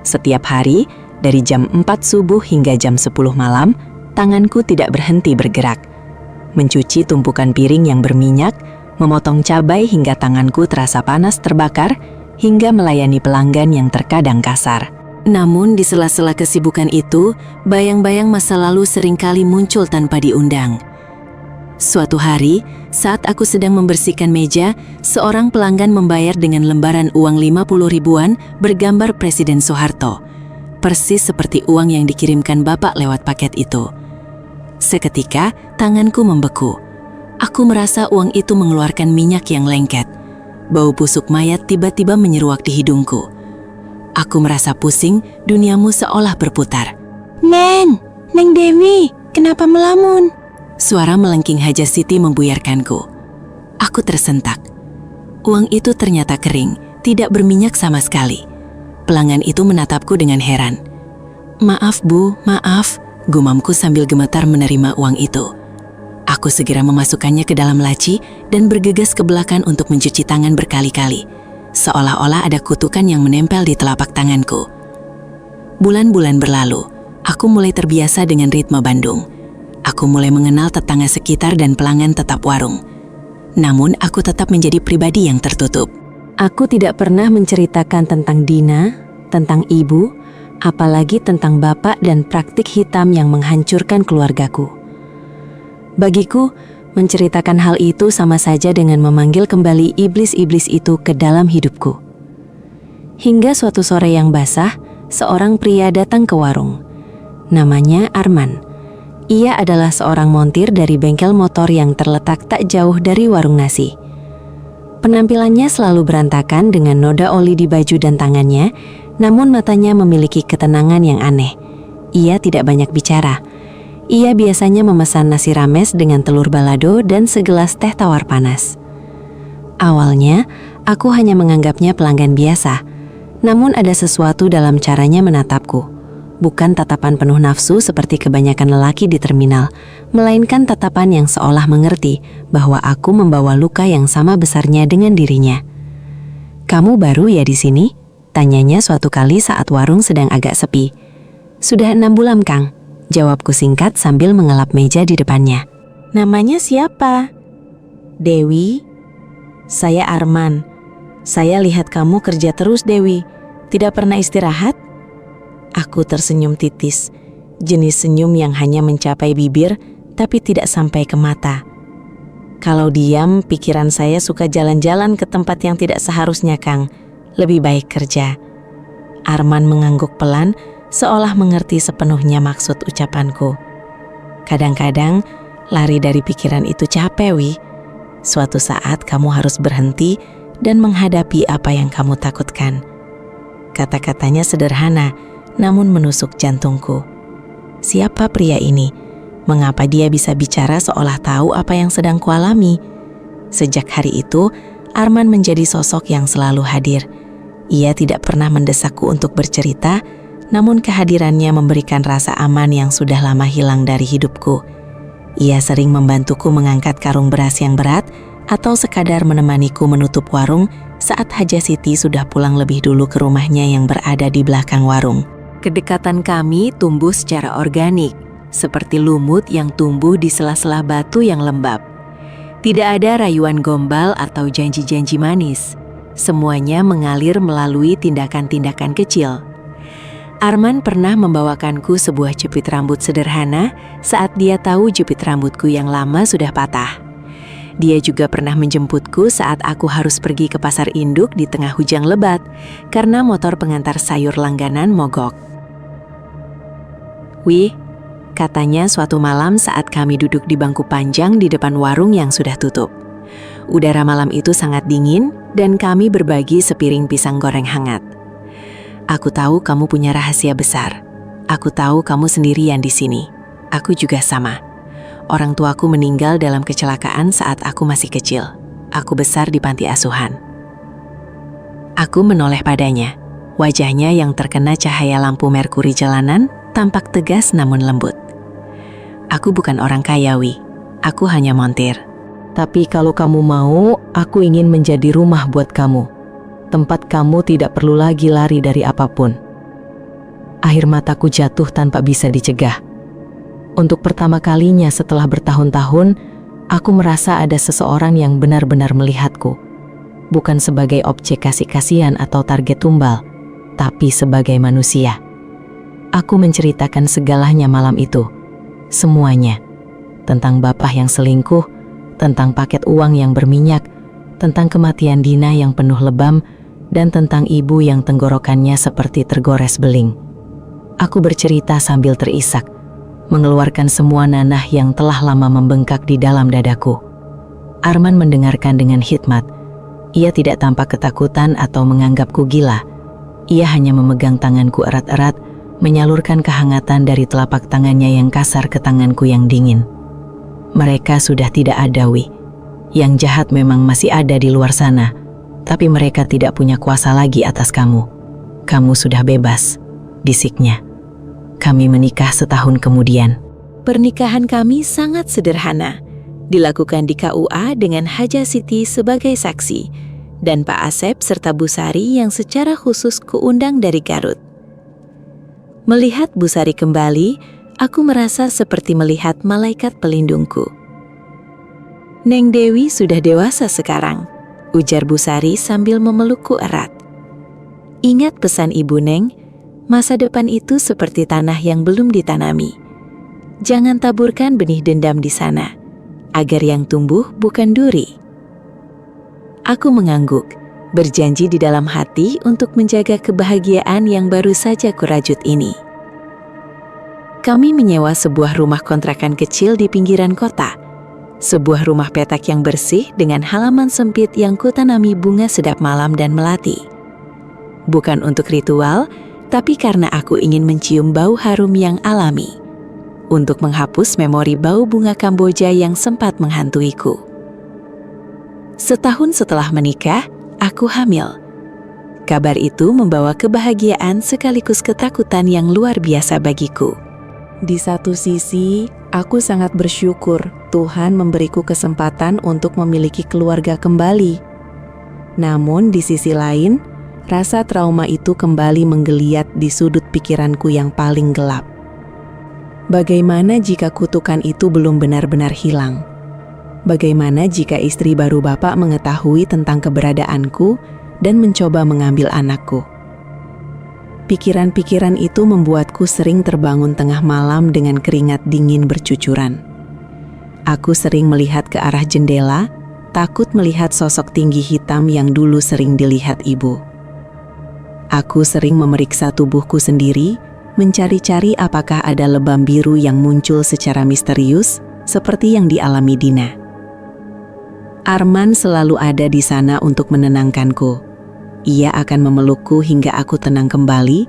Setiap hari, dari jam 4 subuh hingga jam 10 malam, tanganku tidak berhenti bergerak. Mencuci tumpukan piring yang berminyak, memotong cabai hingga tanganku terasa panas terbakar, hingga melayani pelanggan yang terkadang kasar. Namun di sela-sela kesibukan itu, bayang-bayang masa lalu seringkali muncul tanpa diundang. Suatu hari, saat aku sedang membersihkan meja, seorang pelanggan membayar dengan lembaran uang 50 ribuan bergambar Presiden Soeharto. Persis seperti uang yang dikirimkan Bapak lewat paket itu. Seketika, tanganku membeku. Aku merasa uang itu mengeluarkan minyak yang lengket. Bau busuk mayat tiba-tiba menyeruak di hidungku. Aku merasa pusing, duniamu seolah berputar. Neng Dewi, kenapa melamun?" Suara melengking Haja Siti membuyarkanku. Aku tersentak. Uang itu ternyata kering, tidak berminyak sama sekali. Pelanggan itu menatapku dengan heran. "Maaf Bu, maaf," gumamku sambil gemetar menerima uang itu. Aku segera memasukkannya ke dalam laci dan bergegas ke belakang untuk mencuci tangan berkali-kali, seolah-olah ada kutukan yang menempel di telapak tanganku. Bulan-bulan berlalu, aku mulai terbiasa dengan ritme Bandung. Aku mulai mengenal tetangga sekitar dan pelanggan tetap warung. Namun aku tetap menjadi pribadi yang tertutup. Aku tidak pernah menceritakan tentang Dina, tentang ibu, apalagi tentang bapak dan praktik hitam yang menghancurkan keluargaku. Bagiku, menceritakan hal itu sama saja dengan memanggil kembali iblis-iblis itu ke dalam hidupku. Hingga suatu sore yang basah, seorang pria datang ke warung. Namanya Arman. Ia adalah seorang montir dari bengkel motor yang terletak tak jauh dari warung nasi. Penampilannya selalu berantakan dengan noda oli di baju dan tangannya, namun matanya memiliki ketenangan yang aneh. Ia tidak banyak bicara. Ia biasanya memesan nasi rames dengan telur balado dan segelas teh tawar panas. Awalnya, aku hanya menganggapnya pelanggan biasa. Namun ada sesuatu dalam caranya menatapku. Bukan tatapan penuh nafsu seperti kebanyakan lelaki di terminal, melainkan tatapan yang seolah mengerti bahwa aku membawa luka yang sama besarnya dengan dirinya. "Kamu baru ya di sini?" tanyanya suatu kali saat warung sedang agak sepi. "Sudah 6 bulan, Kang," jawabku singkat sambil mengelap meja di depannya. "Namanya siapa?" "Dewi." "Saya Arman. Saya lihat kamu kerja terus, Dewi. Tidak pernah istirahat?" Aku tersenyum titis. jenis senyum yang hanya mencapai bibir tapi tidak sampai ke mata. Kalau diam, pikiran saya suka jalan-jalan ke tempat yang tidak seharusnya, Kang. Lebih baik kerja. Arman mengangguk pelan, seolah mengerti sepenuhnya maksud ucapanku. Kadang-kadang, lari dari pikiran itu capek, Wi. Suatu saat kamu harus berhenti dan menghadapi apa yang kamu takutkan. Kata-katanya sederhana, namun menusuk jantungku. Siapa pria ini? Mengapa dia bisa bicara seolah tahu apa yang sedang kualami? Sejak hari itu, Arman menjadi sosok yang selalu hadir. Ia tidak pernah mendesakku untuk bercerita, namun kehadirannya memberikan rasa aman yang sudah lama hilang dari hidupku. Ia sering membantuku mengangkat karung beras yang berat atau sekadar menemaniku menutup warung saat Haja Siti sudah pulang lebih dulu ke rumahnya yang berada di belakang warung. Kedekatan kami tumbuh secara organik, seperti lumut yang tumbuh di sela-sela batu yang lembab. Tidak ada rayuan gombal atau janji-janji manis. Semuanya mengalir melalui tindakan-tindakan kecil. Arman pernah membawakanku sebuah jepit rambut sederhana saat dia tahu jepit rambutku yang lama sudah patah. Dia juga pernah menjemputku saat aku harus pergi ke pasar induk di tengah hujan lebat karena motor pengantar sayur langganan mogok. Wih, katanya suatu malam saat kami duduk di bangku panjang di depan warung yang sudah tutup. Udara malam itu sangat dingin dan kami berbagi sepiring pisang goreng hangat. Aku tahu kamu punya rahasia besar. Aku tahu kamu sendirian di sini. Aku juga sama. Orang tuaku meninggal dalam kecelakaan saat aku masih kecil. Aku besar di panti asuhan. Aku menoleh padanya. Wajahnya yang terkena cahaya lampu merkuri jalanan tampak tegas namun lembut. Aku bukan orang kaya, Wi. Aku hanya montir. Tapi kalau kamu mau, aku ingin menjadi rumah buat kamu. Tempat kamu tidak perlu lagi lari dari apapun. Air mataku jatuh tanpa bisa dicegah. Untuk pertama kalinya setelah bertahun-tahun, aku merasa ada seseorang yang benar-benar melihatku. Bukan sebagai objek kasih kasihan atau target tumbal, tapi sebagai manusia. Aku menceritakan segalanya malam itu. Semuanya. Tentang bapak yang selingkuh, tentang paket uang yang berminyak, tentang kematian Dina yang penuh lebam, dan tentang ibu yang tenggorokannya seperti tergores beling. Aku bercerita sambil terisak, mengeluarkan semua nanah yang telah lama membengkak di dalam dadaku. Arman mendengarkan dengan hikmat. Ia tidak tampak ketakutan atau menganggapku gila. Ia hanya memegang tanganku erat-erat, menyalurkan kehangatan dari telapak tangannya yang kasar ke tanganku yang dingin. Mereka sudah tidak ada, Wi. Yang jahat memang masih ada di luar sana, tapi mereka tidak punya kuasa lagi atas kamu. Kamu sudah bebas, bisiknya. Kami menikah setahun kemudian. Pernikahan kami sangat sederhana, dilakukan di KUA dengan Haja Siti sebagai saksi, dan Pak Asep serta Bu Sari yang secara khusus kuundang dari Garut. Melihat Bu Sari kembali, aku merasa seperti melihat malaikat pelindungku. Neng Dewi sudah dewasa sekarang, ujar Bu Sari sambil memelukku erat. Ingat pesan Ibu Neng, masa depan itu seperti tanah yang belum ditanami. Jangan taburkan benih dendam di sana, agar yang tumbuh bukan duri. Aku mengangguk, berjanji di dalam hati untuk menjaga kebahagiaan yang baru saja kurajut ini. Kami menyewa sebuah rumah kontrakan kecil di pinggiran kota. Sebuah rumah petak yang bersih dengan halaman sempit yang kutanami bunga sedap malam dan melati. Bukan untuk ritual, tapi karena aku ingin mencium bau harum yang alami. Untuk menghapus memori bau bunga Kamboja yang sempat menghantuiku. Setahun setelah menikah, aku hamil. Kabar itu membawa kebahagiaan sekaligus ketakutan yang luar biasa bagiku. Di satu sisi, aku sangat bersyukur Tuhan memberiku kesempatan untuk memiliki keluarga kembali. Namun di sisi lain, rasa trauma itu kembali menggeliat di sudut pikiranku yang paling gelap. Bagaimana jika kutukan itu belum benar-benar hilang? Bagaimana jika istri baru bapak mengetahui tentang keberadaanku dan mencoba mengambil anakku? Pikiran-pikiran itu membuatku sering terbangun tengah malam dengan keringat dingin bercucuran. Aku sering melihat ke arah jendela, takut melihat sosok tinggi hitam yang dulu sering dilihat ibu. Aku sering memeriksa tubuhku sendiri, mencari-cari apakah ada lebam biru yang muncul secara misterius, seperti yang dialami Dina. Arman selalu ada di sana untuk menenangkanku. Ia akan memelukku hingga aku tenang kembali,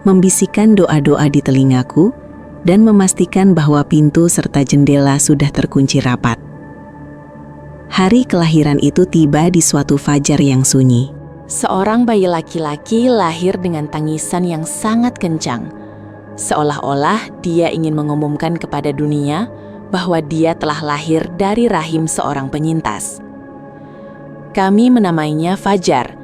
membisikkan doa-doa di telingaku, dan memastikan bahwa pintu serta jendela sudah terkunci rapat. Hari kelahiran itu tiba di suatu fajar yang sunyi. Seorang bayi laki-laki lahir dengan tangisan yang sangat kencang. Seolah-olah dia ingin mengumumkan kepada dunia bahwa dia telah lahir dari rahim seorang penyintas. Kami menamainya Fajar,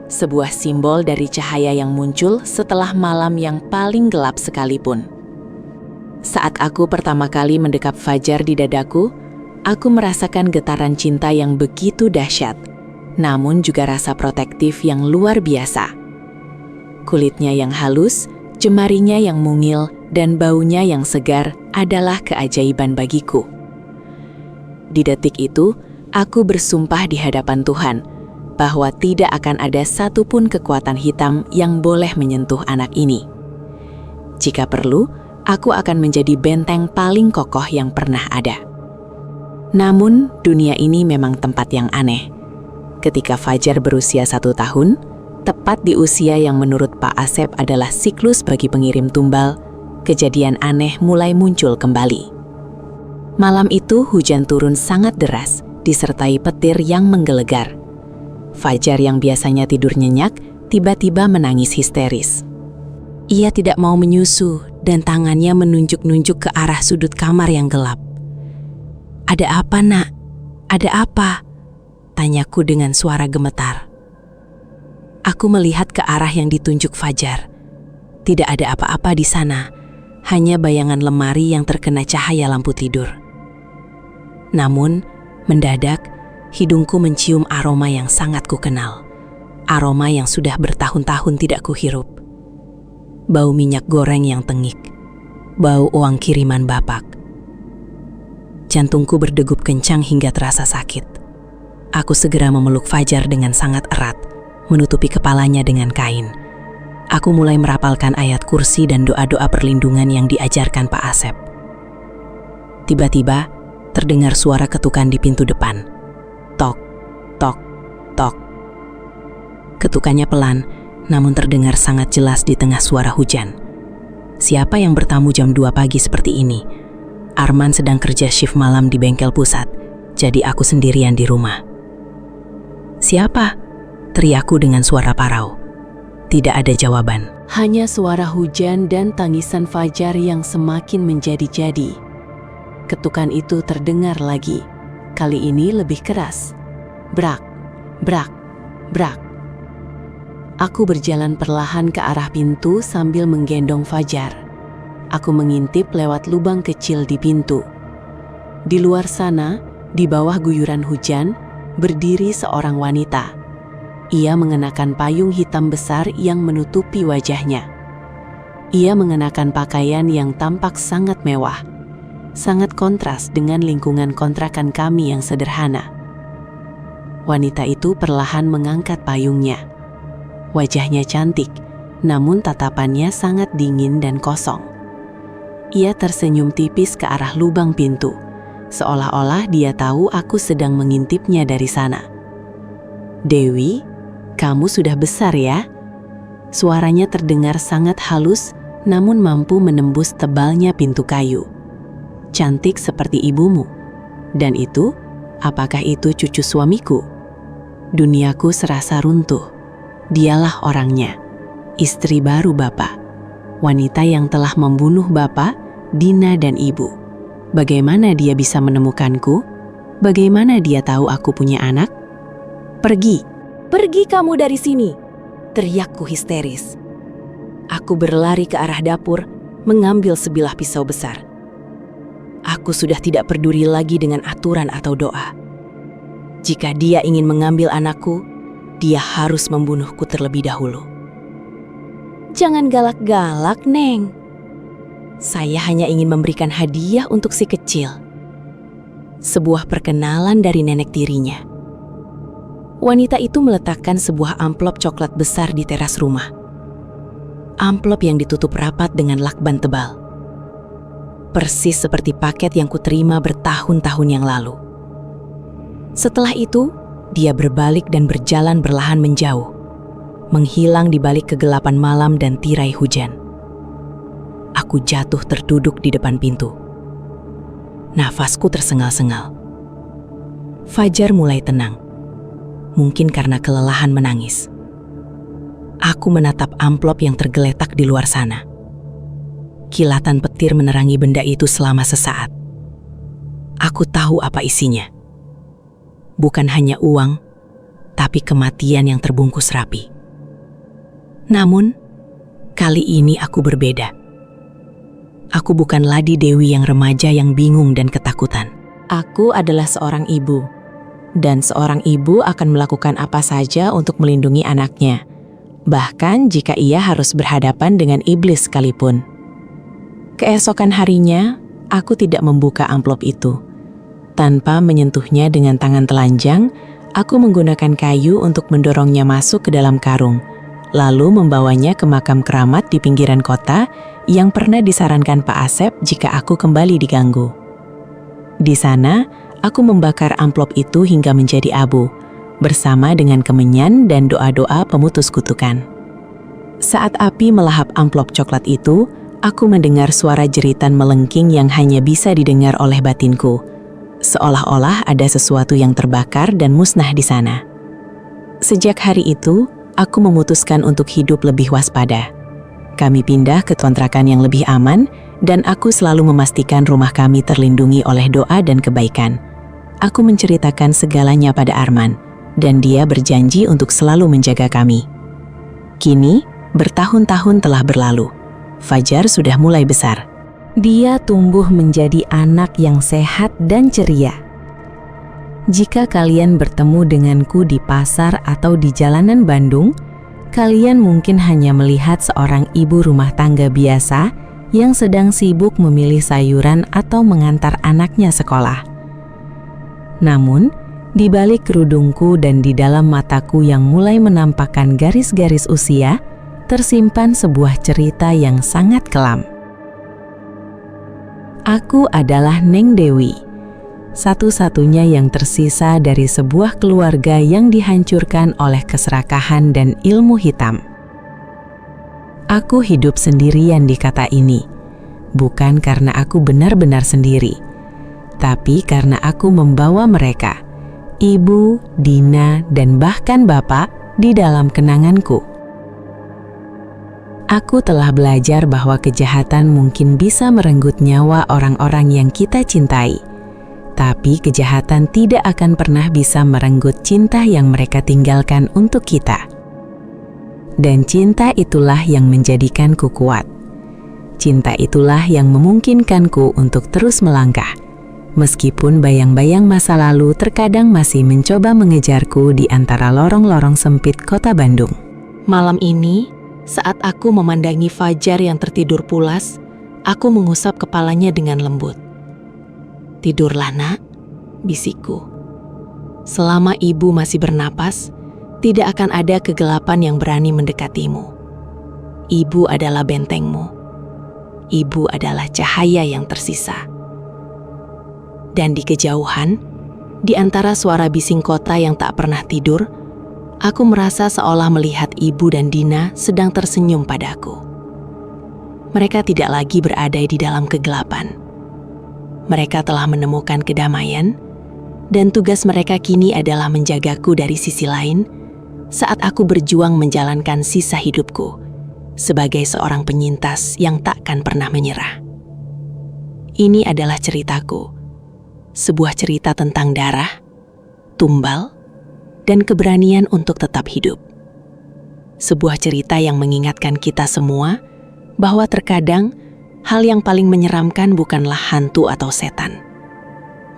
sebuah simbol dari cahaya yang muncul setelah malam yang paling gelap sekalipun. Saat aku pertama kali mendekap Fajar di dadaku, aku merasakan getaran cinta yang begitu dahsyat, namun juga rasa protektif yang luar biasa. Kulitnya yang halus, jemarinya yang mungil, dan baunya yang segar adalah keajaiban bagiku. Di detik itu, aku bersumpah di hadapan Tuhan bahwa tidak akan ada satupun kekuatan hitam yang boleh menyentuh anak ini. Jika perlu, aku akan menjadi benteng paling kokoh yang pernah ada. Namun, dunia ini memang tempat yang aneh. Ketika Fajar berusia 1 tahun, tepat di usia yang menurut Pak Asep adalah siklus bagi pengirim tumbal, kejadian aneh mulai muncul kembali. Malam itu hujan turun sangat deras, disertai petir yang menggelegar. Fajar yang biasanya tidur nyenyak, tiba-tiba menangis histeris. Ia tidak mau menyusu dan tangannya menunjuk-nunjuk ke arah sudut kamar yang gelap. "Ada apa, Nak? Ada apa?" tanyaku dengan suara gemetar. Aku melihat ke arah yang ditunjuk Fajar. Tidak ada apa-apa di sana, hanya bayangan lemari yang terkena cahaya lampu tidur. Namun, mendadak, hidungku mencium aroma yang sangat kukenal. Aroma yang sudah bertahun-tahun tidak kuhirup. Bau minyak goreng yang tengik. Bau uang kiriman Bapak. Jantungku berdegup kencang hingga terasa sakit. Aku segera memeluk Fajar dengan sangat erat, menutupi kepalanya dengan kain. Aku mulai merapalkan ayat kursi dan doa-doa perlindungan yang diajarkan Pak Asep. Tiba-tiba, terdengar suara ketukan di pintu depan. Tok, tok, tok. Ketukannya pelan, namun terdengar sangat jelas di tengah suara hujan. Siapa yang bertamu jam 2 pagi seperti ini? Arman sedang kerja shift malam di bengkel pusat, jadi aku sendirian di rumah. "Siapa?" teriakku dengan suara parau. Tidak ada jawaban. Hanya suara hujan dan tangisan Fajar yang semakin menjadi-jadi. Ketukan itu terdengar lagi. Kali ini lebih keras. Brak, brak, brak. Aku berjalan perlahan ke arah pintu sambil menggendong Fajar. Aku mengintip lewat lubang kecil di pintu. Di luar sana, di bawah guyuran hujan, berdiri seorang wanita. Ia mengenakan payung hitam besar yang menutupi wajahnya. Ia mengenakan pakaian yang tampak sangat mewah, sangat kontras dengan lingkungan kontrakan kami yang sederhana. Wanita itu perlahan mengangkat payungnya. Wajahnya cantik, namun tatapannya sangat dingin dan kosong. Ia tersenyum tipis ke arah lubang pintu, seolah-olah dia tahu aku sedang mengintipnya dari sana. "Dewi, kamu sudah besar ya?" Suaranya terdengar sangat halus, namun mampu menembus tebalnya pintu kayu. "Cantik seperti ibumu. Dan itu, apakah itu cucu suamiku?" Duniaku serasa runtuh. Dialah orangnya, istri baru Bapak, wanita yang telah membunuh Bapak, Dina dan Ibu. Bagaimana dia bisa menemukanku? Bagaimana dia tahu aku punya anak? "Pergi, pergi kamu dari sini!" teriakku histeris. Aku berlari ke arah dapur, mengambil sebilah pisau besar. Aku sudah tidak peduli lagi dengan aturan atau doa. Jika dia ingin mengambil anakku, dia harus membunuhku terlebih dahulu. Jangan galak-galak, Neng. Saya hanya ingin memberikan hadiah untuk si kecil. Sebuah perkenalan dari nenek tirinya. Wanita itu meletakkan sebuah amplop coklat besar di teras rumah. Amplop yang ditutup rapat dengan lakban tebal. Persis seperti paket yang kuterima bertahun-tahun yang lalu. Setelah itu, dia berbalik dan berjalan perlahan menjauh, menghilang di balik kegelapan malam dan tirai hujan. Aku jatuh terduduk di depan pintu. Nafasku tersengal-sengal. Fajar mulai tenang, mungkin karena kelelahan menangis. Aku menatap amplop yang tergeletak di luar sana. Kilatan petir menerangi benda itu selama sesaat. Aku tahu apa isinya. Bukan hanya uang, tapi kematian yang terbungkus rapi. Namun, kali ini aku berbeda. Aku bukan Ladi Dewi yang remaja yang bingung dan ketakutan. Aku adalah seorang ibu, dan seorang ibu akan melakukan apa saja untuk melindungi anaknya, bahkan jika ia harus berhadapan dengan iblis sekalipun. Keesokan harinya, aku tidak membuka amplop itu. Tanpa menyentuhnya dengan tangan telanjang, aku menggunakan kayu untuk mendorongnya masuk ke dalam karung, lalu membawanya ke makam keramat di pinggiran kota yang pernah disarankan Pak Asep jika aku kembali diganggu. Di sana, aku membakar amplop itu hingga menjadi abu, bersama dengan kemenyan dan doa-doa pemutus kutukan. Saat api melahap amplop coklat itu, aku mendengar suara jeritan melengking yang hanya bisa didengar oleh batinku. Seolah-olah ada sesuatu yang terbakar dan musnah di sana. Sejak hari itu, aku memutuskan untuk hidup lebih waspada. Kami pindah ke kontrakan yang lebih aman, dan aku selalu memastikan rumah kami terlindungi oleh doa dan kebaikan. Aku menceritakan segalanya pada Arman, dan dia berjanji untuk selalu menjaga kami. Kini, bertahun-tahun telah berlalu. Fajar sudah mulai besar. Dia tumbuh menjadi anak yang sehat dan ceria. Jika kalian bertemu denganku di pasar atau di jalanan Bandung, kalian mungkin hanya melihat seorang ibu rumah tangga biasa yang sedang sibuk memilih sayuran atau mengantar anaknya sekolah. Namun, di balik kerudungku dan di dalam mataku yang mulai menampakkan garis-garis usia, tersimpan sebuah cerita yang sangat kelam. Aku adalah Neng Dewi, satu-satunya yang tersisa dari sebuah keluarga yang dihancurkan oleh keserakahan dan ilmu hitam. Aku hidup sendirian di kata ini, bukan karena aku benar-benar sendiri, tapi karena aku membawa mereka, ibu, Dina, dan bahkan bapak, di dalam kenanganku. Aku telah belajar bahwa kejahatan mungkin bisa merenggut nyawa orang-orang yang kita cintai, tapi kejahatan tidak akan pernah bisa merenggut cinta yang mereka tinggalkan untuk kita. Dan cinta itulah yang menjadikanku kuat. Cinta itulah yang memungkinkanku untuk terus melangkah, meskipun bayang-bayang masa lalu terkadang masih mencoba mengejarku di antara lorong-lorong sempit kota Bandung. Malam ini, saat aku memandangi Fajar yang tertidur pulas, aku mengusap kepalanya dengan lembut. "Tidurlah, Nak," bisikku. "Selama ibu masih bernapas, tidak akan ada kegelapan yang berani mendekatimu. Ibu adalah bentengmu. Ibu adalah cahaya yang tersisa." Dan di kejauhan, di antara suara bising kota yang tak pernah tidur, aku merasa seolah melihat ibu dan Dina sedang tersenyum padaku. Mereka tidak lagi berada di dalam kegelapan. Mereka telah menemukan kedamaian, dan tugas mereka kini adalah menjagaku dari sisi lain saat aku berjuang menjalankan sisa hidupku sebagai seorang penyintas yang takkan pernah menyerah. Ini adalah ceritaku, sebuah cerita tentang darah, tumbal, dan keberanian untuk tetap hidup. Sebuah cerita yang mengingatkan kita semua bahwa terkadang hal yang paling menyeramkan bukanlah hantu atau setan,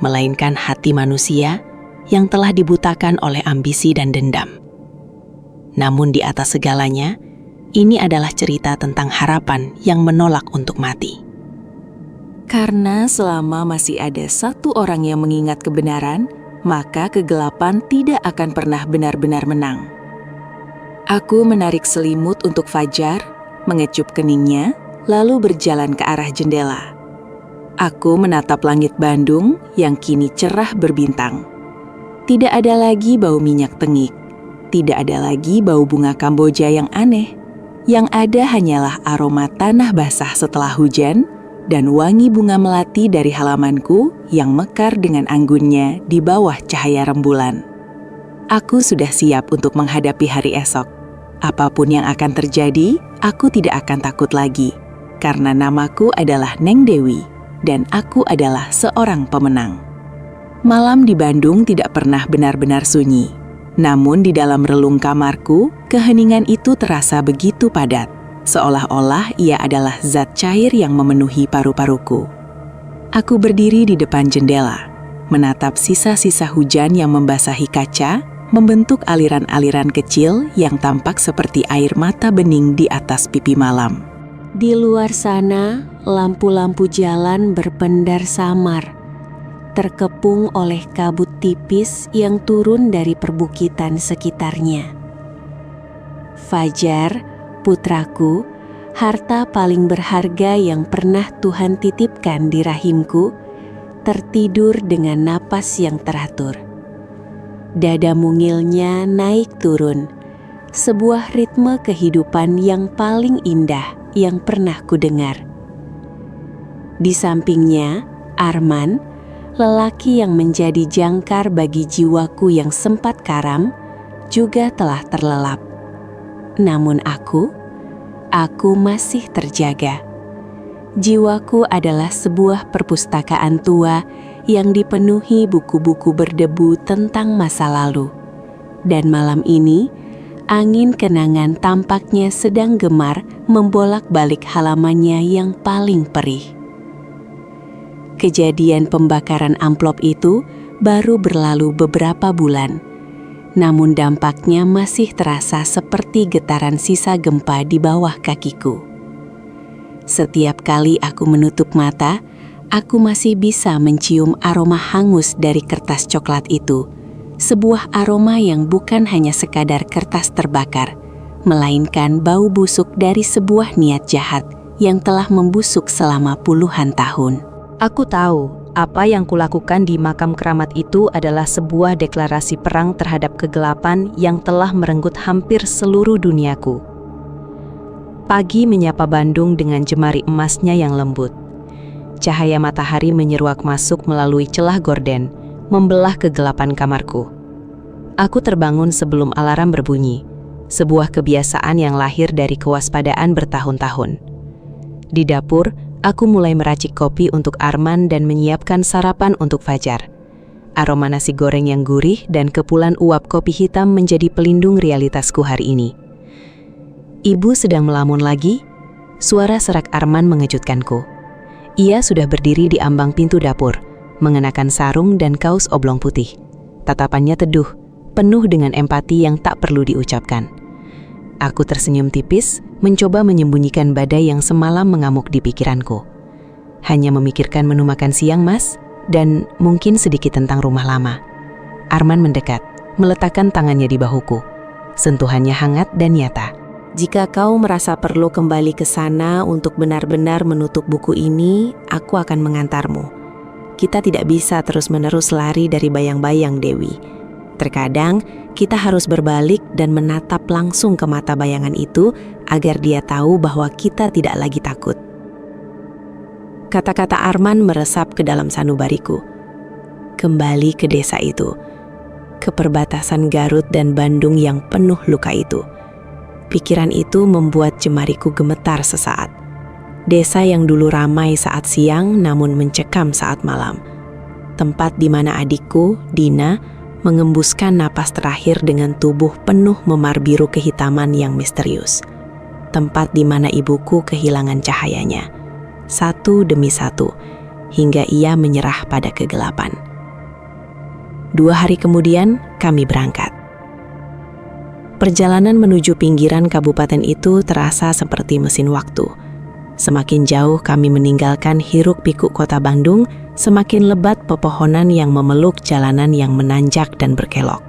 melainkan hati manusia yang telah dibutakan oleh ambisi dan dendam. Namun di atas segalanya, Ini adalah cerita tentang harapan yang menolak untuk mati. Karena selama masih ada satu orang yang mengingat kebenaran, maka kegelapan tidak akan pernah benar-benar menang. Aku menarik selimut untuk Fajar, mengecup keningnya, lalu berjalan ke arah jendela. Aku menatap langit Bandung yang kini cerah berbintang. Tidak ada lagi bau minyak tengik, tidak ada lagi bau bunga Kamboja yang aneh. Yang ada hanyalah aroma tanah basah setelah hujan dan wangi bunga melati dari halamanku yang mekar dengan anggunnya di bawah cahaya rembulan. Aku sudah siap untuk menghadapi hari esok. Apapun yang akan terjadi, aku tidak akan takut lagi. Karena namaku adalah Neng Dewi dan aku adalah seorang pemenang. Malam di Bandung tidak pernah benar-benar sunyi. Namun di dalam relung kamarku, keheningan itu terasa begitu padat, seolah-olah ia adalah zat cair yang memenuhi paru-paruku. Aku berdiri di depan jendela, menatap sisa-sisa hujan yang membasahi kaca, membentuk aliran-aliran kecil yang tampak seperti air mata bening di atas pipi malam. Di luar sana, lampu-lampu jalan berpendar samar, terkepung oleh kabut tipis yang turun dari perbukitan sekitarnya. Fajar, putraku, harta paling berharga yang pernah Tuhan titipkan di rahimku, tertidur dengan napas yang teratur. Dada mungilnya naik turun, sebuah ritme kehidupan yang paling indah yang pernah kudengar. Di sampingnya, Arman, lelaki yang menjadi jangkar bagi jiwaku yang sempat karam, juga telah terlelap. Namun aku masih terjaga. Jiwaku adalah sebuah perpustakaan tua yang dipenuhi buku-buku berdebu tentang masa lalu. Dan malam ini, angin kenangan tampaknya sedang gemar membolak-balik halamannya yang paling perih. Kejadian pembakaran amplop itu baru berlalu beberapa bulan, namun dampaknya masih terasa seperti getaran sisa gempa di bawah kakiku. Setiap kali aku menutup mata, aku masih bisa mencium aroma hangus dari kertas coklat itu, sebuah aroma yang bukan hanya sekadar kertas terbakar, melainkan bau busuk dari sebuah niat jahat yang telah membusuk selama puluhan tahun. Aku tahu apa yang kulakukan di makam keramat itu adalah sebuah deklarasi perang terhadap kegelapan yang telah merenggut hampir seluruh duniaku. Pagi menyapa Bandung dengan jemari emasnya yang lembut. Cahaya matahari menyeruak masuk melalui celah gorden, membelah kegelapan kamarku. Aku terbangun sebelum alarm berbunyi, sebuah kebiasaan yang lahir dari kewaspadaan bertahun-tahun. Di dapur, aku mulai meracik kopi untuk Arman dan menyiapkan sarapan untuk Fajar. Aroma nasi goreng yang gurih dan kepulan uap kopi hitam menjadi pelindung realitasku hari ini. Ibu sedang melamun lagi. Suara serak Arman mengejutkanku. Ia sudah berdiri di ambang pintu dapur, mengenakan sarung dan kaos oblong putih. Tatapannya teduh, penuh dengan empati yang tak perlu diucapkan. Aku tersenyum tipis, mencoba menyembunyikan badai yang semalam mengamuk di pikiranku. Hanya memikirkan menu makan siang, Mas, dan mungkin sedikit tentang rumah lama. Arman mendekat, meletakkan tangannya di bahuku. Sentuhannya hangat dan nyata. Jika kau merasa perlu kembali ke sana untuk benar-benar menutup buku ini, aku akan mengantarmu. Kita tidak bisa terus-menerus lari dari bayang-bayang, Dewi. Terkadang, kita harus berbalik dan menatap langsung ke mata bayangan itu agar dia tahu bahwa kita tidak lagi takut. Kata-kata Arman meresap ke dalam sanubariku. Kembali ke desa itu, ke perbatasan Garut dan Bandung yang penuh luka itu. Pikiran itu membuat jemariku gemetar sesaat. Desa yang dulu ramai saat siang namun mencekam saat malam. Tempat di mana adikku, Dina, mengembuskan napas terakhir dengan tubuh penuh memar biru kehitaman yang misterius. Tempat di mana ibuku kehilangan cahayanya, satu demi satu, hingga ia menyerah pada kegelapan. 2 hari kemudian, kami berangkat. Perjalanan menuju pinggiran kabupaten itu terasa seperti mesin waktu. Semakin jauh kami meninggalkan hiruk-pikuk kota Bandung, semakin lebat pepohonan yang memeluk jalanan yang menanjak dan berkelok.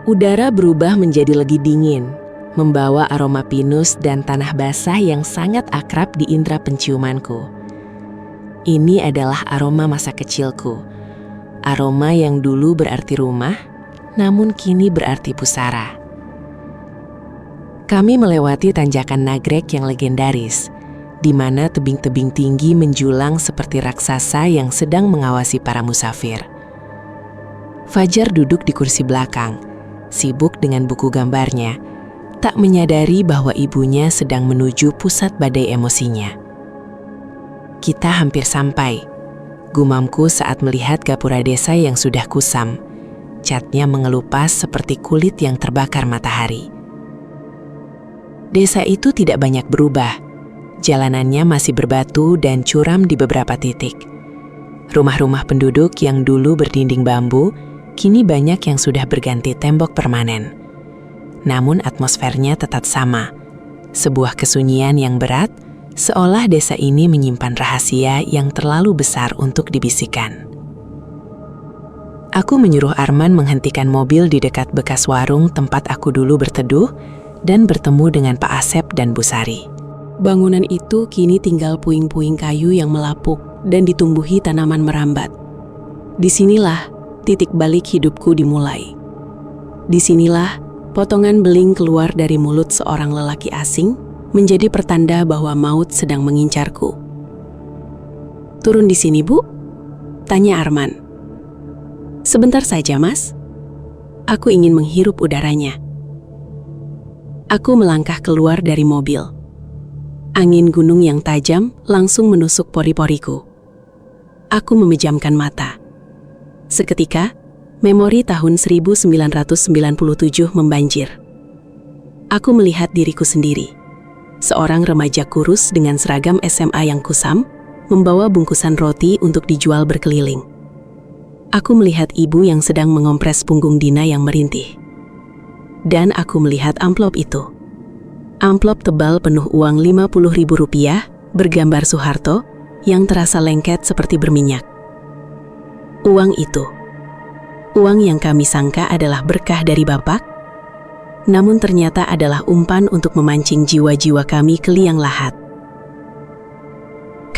Udara berubah menjadi lebih dingin, membawa aroma pinus dan tanah basah yang sangat akrab di indera penciumanku. Ini adalah aroma masa kecilku. Aroma yang dulu berarti rumah, namun kini berarti pusara. Kami melewati tanjakan Nagrek yang legendaris, di mana tebing-tebing tinggi menjulang seperti raksasa yang sedang mengawasi para musafir. Fajar duduk di kursi belakang, sibuk dengan buku gambarnya, tak menyadari bahwa ibunya sedang menuju pusat badai emosinya. Kita hampir sampai, gumamku saat melihat gapura desa yang sudah kusam. Catnya mengelupas seperti kulit yang terbakar matahari. Desa itu tidak banyak berubah. Jalanannya masih berbatu dan curam di beberapa titik. Rumah-rumah penduduk yang dulu berdinding bambu, kini banyak yang sudah berganti tembok permanen. Namun atmosfernya tetap sama. Sebuah kesunyian yang berat, seolah desa ini menyimpan rahasia yang terlalu besar untuk dibisikkan. Aku menyuruh Arman menghentikan mobil di dekat bekas warung tempat aku dulu berteduh dan bertemu dengan Pak Asep dan Bu Sari. Bangunan itu kini tinggal puing-puing kayu yang melapuk dan ditumbuhi tanaman merambat. Disinilah titik balik hidupku dimulai. Disinilah potongan beling keluar dari mulut seorang lelaki asing menjadi pertanda bahwa maut sedang mengincarku. "Turun di sini, Bu?" tanya Arman. "Sebentar saja, Mas. Aku ingin menghirup udaranya." Aku melangkah keluar dari mobil. Angin gunung yang tajam langsung menusuk pori-poriku. Aku memejamkan mata. Seketika, memori tahun 1997 membanjir. Aku melihat diriku sendiri. Seorang remaja kurus dengan seragam SMA yang kusam, membawa bungkusan roti untuk dijual berkeliling. Aku melihat ibu yang sedang mengompres punggung Dina yang merintih. Dan aku melihat amplop itu. Amplop tebal penuh uang Rp50.000 bergambar Soeharto yang terasa lengket seperti berminyak. Uang itu, uang yang kami sangka adalah berkah dari Bapak, namun ternyata adalah umpan untuk memancing jiwa-jiwa kami ke liang lahat.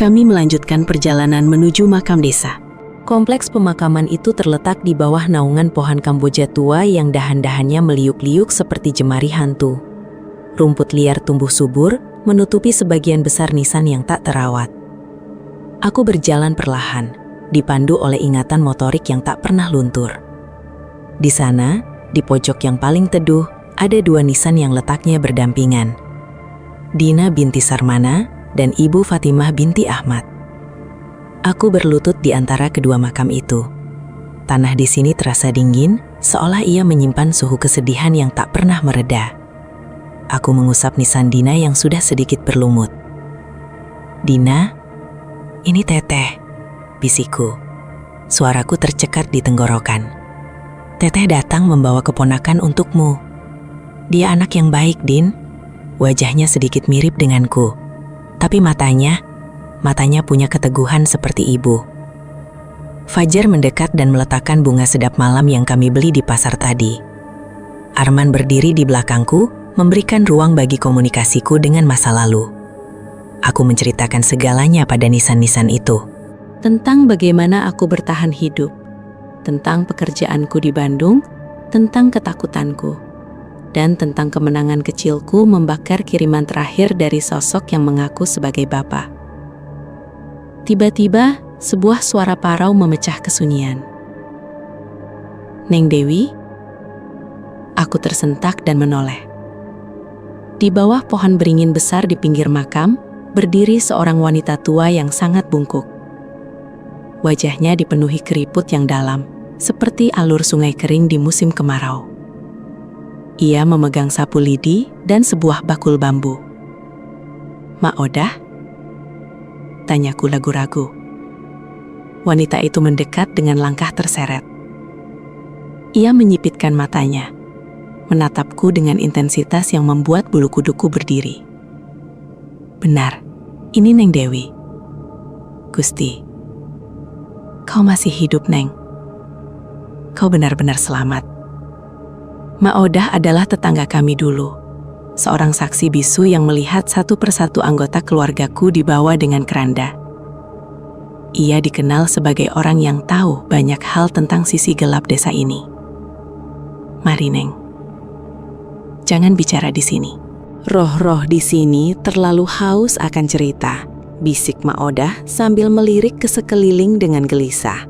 Kami melanjutkan perjalanan menuju makam desa. Kompleks pemakaman itu terletak di bawah naungan pohon Kamboja tua yang dahan-dahannya meliuk-liuk seperti jemari hantu. Rumput liar tumbuh subur, menutupi sebagian besar nisan yang tak terawat. Aku berjalan perlahan, dipandu oleh ingatan motorik yang tak pernah luntur. Di sana, di pojok yang paling teduh, ada dua nisan yang letaknya berdampingan. Dina binti Sarmana dan Ibu Fatimah binti Ahmad. Aku berlutut di antara kedua makam itu. Tanah di sini terasa dingin, seolah ia menyimpan suhu kesedihan yang tak pernah mereda. Aku mengusap nisan Dina yang sudah sedikit berlumut. "Dina, ini Teteh," bisikku. Suaraku tercekat di tenggorokan. "Teteh datang membawa keponakan untukmu. Dia anak yang baik, Din." Wajahnya sedikit mirip denganku, tapi matanya punya keteguhan seperti ibu. Fajar mendekat dan meletakkan bunga sedap malam yang kami beli di pasar tadi. Arman berdiri di belakangku, memberikan ruang bagi komunikasiku dengan masa lalu. Aku menceritakan segalanya pada nisan-nisan itu. Tentang bagaimana aku bertahan hidup, tentang pekerjaanku di Bandung, tentang ketakutanku, dan tentang kemenangan kecilku membakar kiriman terakhir dari sosok yang mengaku sebagai bapak. Tiba-tiba, sebuah suara parau memecah kesunyian. "Neng Dewi?" Aku tersentak dan menoleh. Di bawah pohon beringin besar di pinggir makam, berdiri seorang wanita tua yang sangat bungkuk. Wajahnya dipenuhi keriput yang dalam, seperti alur sungai kering di musim kemarau. Ia memegang sapu lidi dan sebuah bakul bambu. "Mak Odah?" tanyaku ragu-ragu. Wanita itu mendekat dengan langkah terseret. Ia menyipitkan matanya. menatapku dengan intensitas yang membuat bulu kuduku berdiri. Benar, ini Neng Dewi. Gusti, kau masih hidup, Neng. Kau benar-benar selamat. Mak Odah adalah tetangga kami dulu, seorang saksi bisu yang melihat satu persatu anggota keluargaku dibawa dengan keranda. Ia dikenal sebagai orang yang tahu banyak hal tentang sisi gelap desa ini. Mari, Neng. Jangan bicara di sini. Roh-roh di sini terlalu haus akan cerita, bisik Mak Odah sambil melirik ke sekeliling dengan gelisah.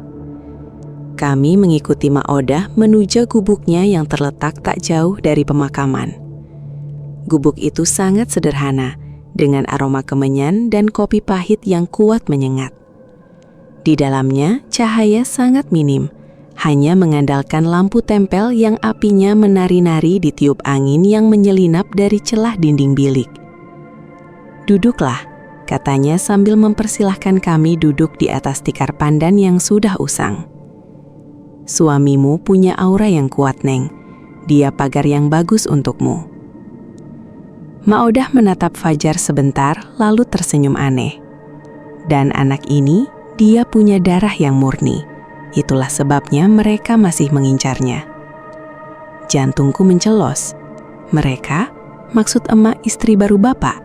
Kami mengikuti Mak Odah menuju gubuknya yang terletak tak jauh dari pemakaman. Gubuk itu sangat sederhana, dengan aroma kemenyan dan kopi pahit yang kuat menyengat. Di dalamnya, cahaya sangat minim, hanya mengandalkan lampu tempel yang apinya menari-nari di tiup angin yang menyelinap dari celah dinding bilik. "Duduklah," katanya sambil mempersilahkan kami duduk di atas tikar pandan yang sudah usang. "Suamimu punya aura yang kuat, Neng. Dia pagar yang bagus untukmu." Mak Odah menatap Fajar sebentar lalu tersenyum aneh. "Dan anak ini, dia punya darah yang murni. Itulah sebabnya mereka masih mengincarnya." Jantungku mencelos. "Mereka? Maksud emak istri baru bapak?"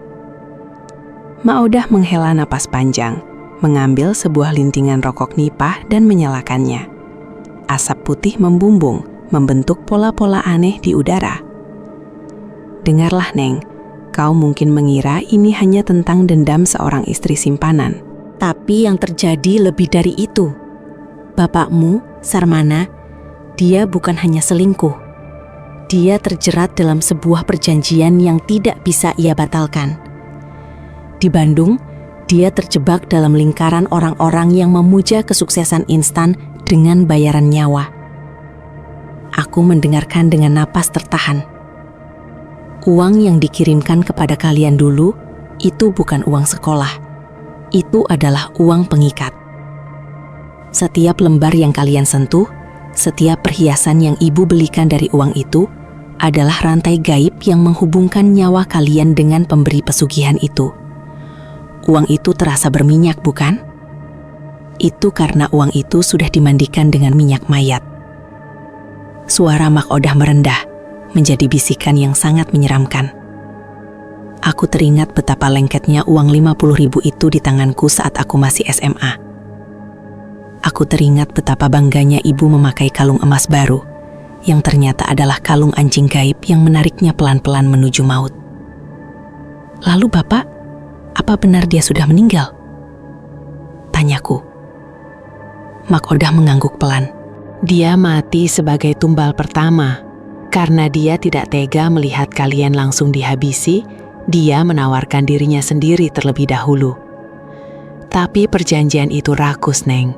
Mak Odah menghela napas panjang, mengambil sebuah lintingan rokok nipah dan menyalakannya. Asap putih membumbung, membentuk pola-pola aneh di udara. "Dengarlah, Neng, kau mungkin mengira ini hanya tentang dendam seorang istri simpanan. Tapi yang terjadi lebih dari itu. Bapakmu, Sarmana, dia bukan hanya selingkuh. Dia terjerat dalam sebuah perjanjian yang tidak bisa ia batalkan. Di Bandung, dia terjebak dalam lingkaran orang-orang yang memuja kesuksesan instan dengan bayaran nyawa." Aku mendengarkan dengan napas tertahan. "Uang yang dikirimkan kepada kalian dulu, itu bukan uang sekolah. Itu adalah uang pengikat. Setiap lembar yang kalian sentuh, setiap perhiasan yang ibu belikan dari uang itu, adalah rantai gaib yang menghubungkan nyawa kalian dengan pemberi pesugihan itu. Uang itu terasa berminyak, bukan? Itu karena uang itu sudah dimandikan dengan minyak mayat." Suara Mak Odah merendah, menjadi bisikan yang sangat menyeramkan. Aku teringat betapa lengketnya uang 50.000 itu di tanganku saat aku masih SMA. Aku teringat betapa bangganya ibu memakai kalung emas baru, yang ternyata adalah kalung anjing gaib yang menariknya pelan-pelan menuju maut. "Lalu bapak, apa benar dia sudah meninggal?" tanyaku. Mak Odah mengangguk pelan. "Dia mati sebagai tumbal pertama. Karena dia tidak tega melihat kalian langsung dihabisi, dia menawarkan dirinya sendiri terlebih dahulu. Tapi perjanjian itu rakus, Neng.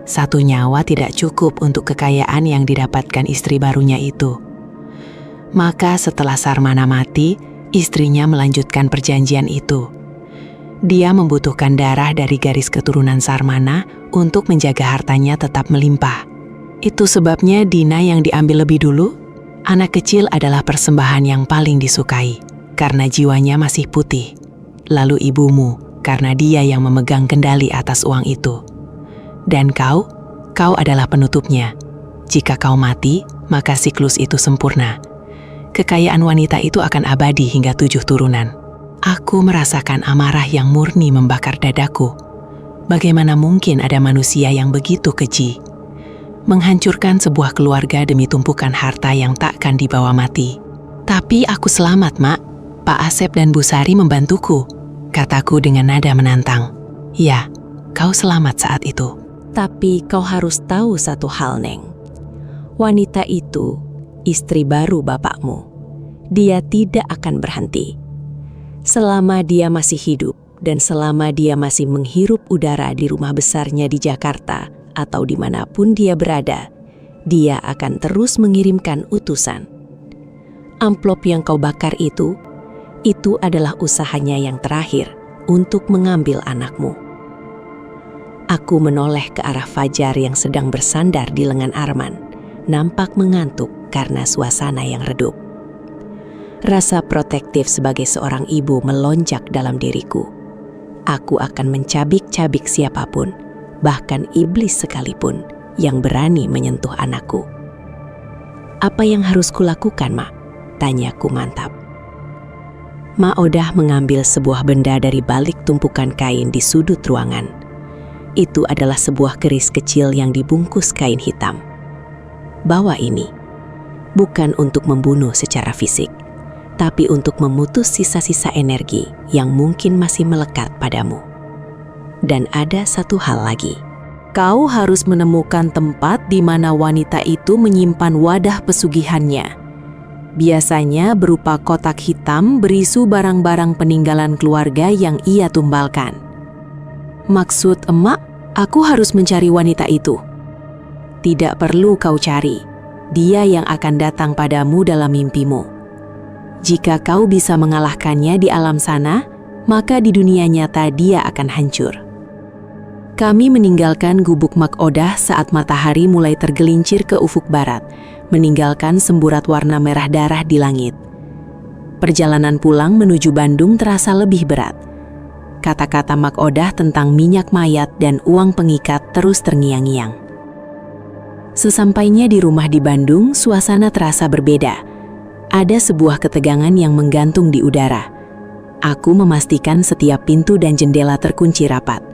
Satu nyawa tidak cukup untuk kekayaan yang didapatkan istri barunya itu. Maka setelah Sarmana mati, istrinya melanjutkan perjanjian itu. Dia membutuhkan darah dari garis keturunan Sarmana untuk menjaga hartanya tetap melimpah. Itu sebabnya Dina yang diambil lebih dulu. Anak kecil adalah persembahan yang paling disukai, karena jiwanya masih putih. Lalu ibumu, karena dia yang memegang kendali atas uang itu. Dan kau adalah penutupnya. Jika kau mati, maka siklus itu sempurna. Kekayaan wanita itu akan abadi hingga 7 turunan. Aku merasakan amarah yang murni membakar dadaku. Bagaimana mungkin ada manusia yang begitu keji? Menghancurkan sebuah keluarga demi tumpukan harta yang takkan dibawa mati. Tapi aku selamat, Mak. Pak Asep dan Bu Sari membantuku, kataku dengan nada menantang. Ya, kau selamat saat itu. Tapi kau harus tahu satu hal, Neng. Wanita itu, istri baru bapakmu. Dia tidak akan berhenti. Selama dia masih hidup dan selama dia masih menghirup udara di rumah besarnya di Jakarta atau dimanapun dia berada, dia akan terus mengirimkan utusan. Amplop yang kau bakar itu adalah usahanya yang terakhir untuk mengambil anakmu. Aku menoleh ke arah Fajar yang sedang bersandar di lengan Arman, nampak mengantuk karena suasana yang redup. Rasa protektif sebagai seorang ibu melonjak dalam diriku. Aku akan mencabik-cabik siapapun, bahkan iblis sekalipun, yang berani menyentuh anakku. Apa yang harus kulakukan, Mak? Tanyaku mantap. Mak Odah mengambil sebuah benda dari balik tumpukan kain di sudut ruangan. Itu adalah sebuah keris kecil yang dibungkus kain hitam. Bawa ini, bukan untuk membunuh secara fisik, tapi untuk memutus sisa-sisa energi yang mungkin masih melekat padamu. Dan ada satu hal lagi. Kau harus menemukan tempat di mana wanita itu menyimpan wadah pesugihannya. Biasanya berupa kotak hitam berisu barang-barang peninggalan keluarga yang ia tumbalkan. Maksud emak, aku harus mencari wanita itu. Tidak perlu kau cari, dia yang akan datang padamu dalam mimpimu. Jika kau bisa mengalahkannya di alam sana, maka di dunia nyata dia akan hancur. Kami meninggalkan gubuk Mak Odah saat matahari mulai tergelincir ke ufuk barat, meninggalkan semburat warna merah darah di langit. Perjalanan pulang menuju Bandung terasa lebih berat. Kata-kata Mak Odah tentang minyak mayat dan uang pengikat terus terngiang-ngiang. Sesampainya di rumah di Bandung, suasana terasa berbeda. Ada sebuah ketegangan yang menggantung di udara. Aku memastikan setiap pintu dan jendela terkunci rapat.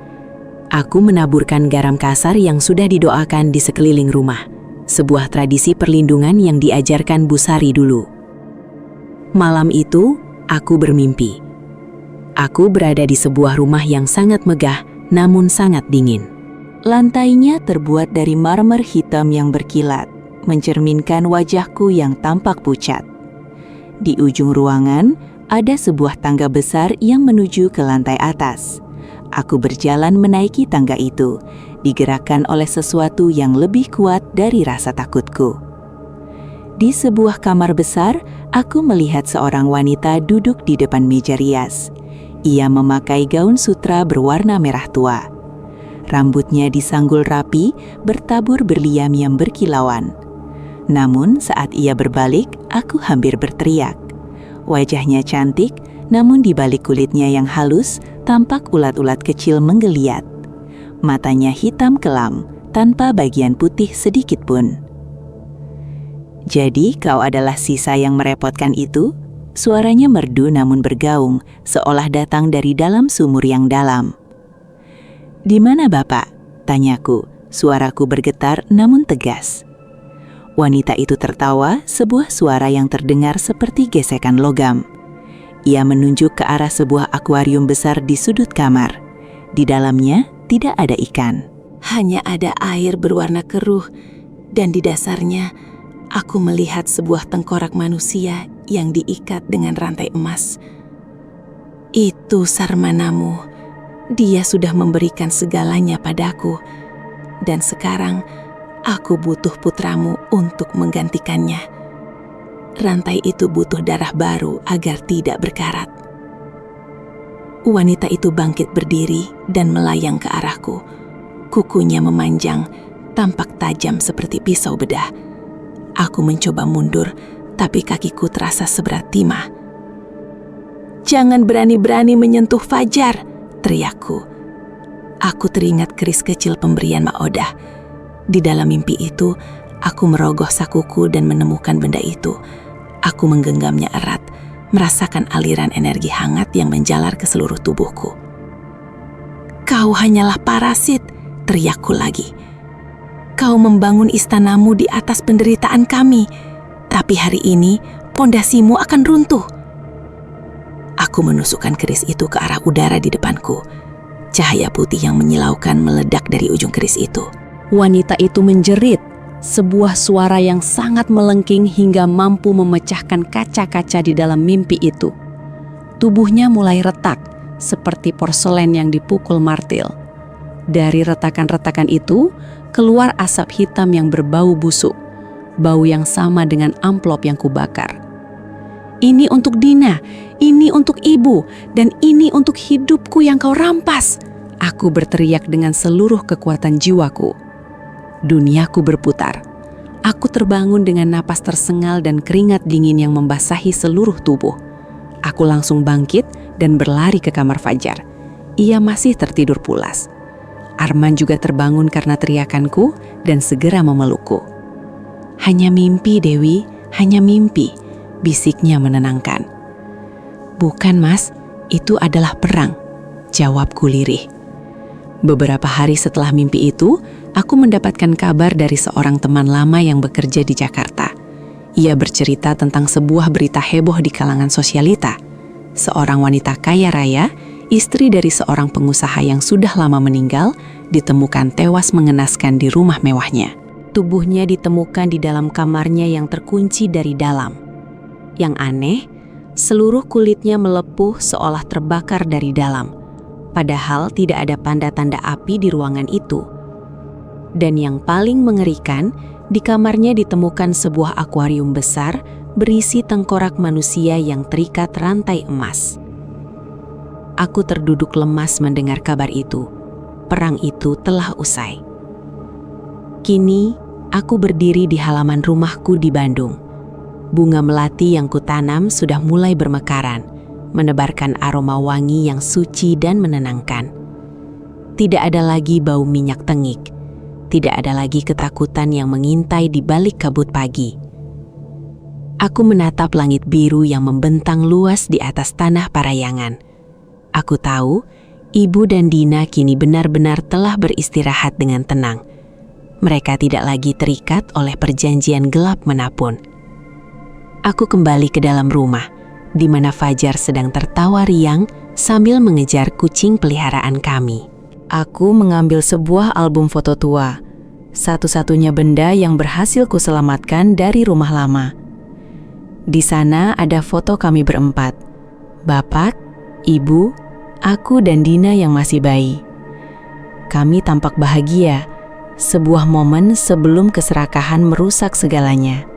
Aku menaburkan garam kasar yang sudah didoakan di sekeliling rumah. Sebuah tradisi perlindungan yang diajarkan Bu Sari dulu. Malam itu, aku bermimpi. Aku berada di sebuah rumah yang sangat megah, namun sangat dingin. Lantainya terbuat dari marmer hitam yang berkilat, mencerminkan wajahku yang tampak pucat. Di ujung ruangan, ada sebuah tangga besar yang menuju ke lantai atas. Aku berjalan menaiki tangga itu, digerakkan oleh sesuatu yang lebih kuat dari rasa takutku. Di sebuah kamar besar, aku melihat seorang wanita duduk di depan meja rias. Ia memakai gaun sutra berwarna merah tua. Rambutnya disanggul rapi, bertabur berliam yang berkilauan. Namun saat ia berbalik, aku hampir berteriak. Wajahnya cantik, namun di balik kulitnya yang halus, tampak ulat-ulat kecil menggeliat. Matanya hitam kelam, tanpa bagian putih sedikit pun. "Jadi kau adalah sisa yang merepotkan itu?" Suaranya merdu namun bergaung, seolah datang dari dalam sumur yang dalam. "Di mana Bapak?" tanyaku, suaraku bergetar namun tegas. Wanita itu tertawa, sebuah suara yang terdengar seperti gesekan logam. Ia menunjuk ke arah sebuah akuarium besar di sudut kamar. Di dalamnya tidak ada ikan. Hanya ada air berwarna keruh, dan di dasarnya aku melihat sebuah tengkorak manusia yang diikat dengan rantai emas. Itu Sarmanamu. Dia sudah memberikan segalanya padaku, dan sekarang aku butuh putramu untuk menggantikannya. Rantai itu butuh darah baru agar tidak berkarat." Wanita itu bangkit berdiri dan melayang ke arahku. Kukunya memanjang, tampak tajam seperti pisau bedah. Aku mencoba mundur, tapi kakiku terasa seberat timah. "Jangan berani-berani menyentuh Fajar," teriakku. Aku teringat keris kecil pemberian Mak Odah. Di dalam mimpi itu, aku merogoh sakuku dan menemukan benda itu. Aku menggenggamnya erat, merasakan aliran energi hangat yang menjalar ke seluruh tubuhku. "Kau hanyalah parasit," teriakku lagi. "Kau membangun istanamu di atas penderitaan kami, tapi hari ini pondasimu akan runtuh." Aku menusukkan keris itu ke arah udara di depanku. Cahaya putih yang menyilaukan meledak dari ujung keris itu. Wanita itu menjerit, sebuah suara yang sangat melengking hingga mampu memecahkan kaca-kaca di dalam mimpi itu. Tubuhnya mulai retak, seperti porselen yang dipukul martil. Dari retakan-retakan itu, keluar asap hitam yang berbau busuk, bau yang sama dengan amplop yang kubakar. "Ini untuk Dina, ini untuk ibu, dan ini untuk hidupku yang kau rampas!" Aku berteriak dengan seluruh kekuatan jiwaku. Duniaku berputar. Aku terbangun dengan napas tersengal dan keringat dingin yang membasahi seluruh tubuh. Aku langsung bangkit dan berlari ke kamar Fajar. Ia masih tertidur pulas. Arman juga terbangun karena teriakanku dan segera memelukku. "Hanya mimpi, Dewi, hanya mimpi," bisiknya menenangkan. "Bukan, Mas, itu adalah perang," jawabku lirih. Beberapa hari setelah mimpi itu, aku mendapatkan kabar dari seorang teman lama yang bekerja di Jakarta. Ia bercerita tentang sebuah berita heboh di kalangan sosialita. Seorang wanita kaya raya, istri dari seorang pengusaha yang sudah lama meninggal, ditemukan tewas mengenaskan di rumah mewahnya. Tubuhnya ditemukan di dalam kamarnya yang terkunci dari dalam. Yang aneh, seluruh kulitnya melepuh seolah terbakar dari dalam. Padahal tidak ada tanda-tanda api di ruangan itu. Dan yang paling mengerikan, di kamarnya ditemukan sebuah akuarium besar berisi tengkorak manusia yang terikat rantai emas. Aku terduduk lemas mendengar kabar itu. Perang itu telah usai. Kini, aku berdiri di halaman rumahku di Bandung. Bunga melati yang kutanam sudah mulai bermekaran, menebarkan aroma wangi yang suci dan menenangkan. Tidak ada lagi bau minyak tengik. Tidak ada lagi ketakutan yang mengintai di balik kabut pagi. Aku menatap langit biru yang membentang luas di atas tanah Parayangan. Aku tahu, Ibu dan Dina kini benar-benar telah beristirahat dengan tenang. Mereka tidak lagi terikat oleh perjanjian gelap manapun. Aku kembali ke dalam rumah, di mana Fajar sedang tertawa riang sambil mengejar kucing peliharaan kami. Aku mengambil sebuah album foto tua, satu-satunya benda yang berhasil kuselamatkan dari rumah lama. Di sana ada foto kami berempat, Bapak, Ibu, aku dan Dina yang masih bayi. Kami tampak bahagia, sebuah momen sebelum keserakahan merusak segalanya.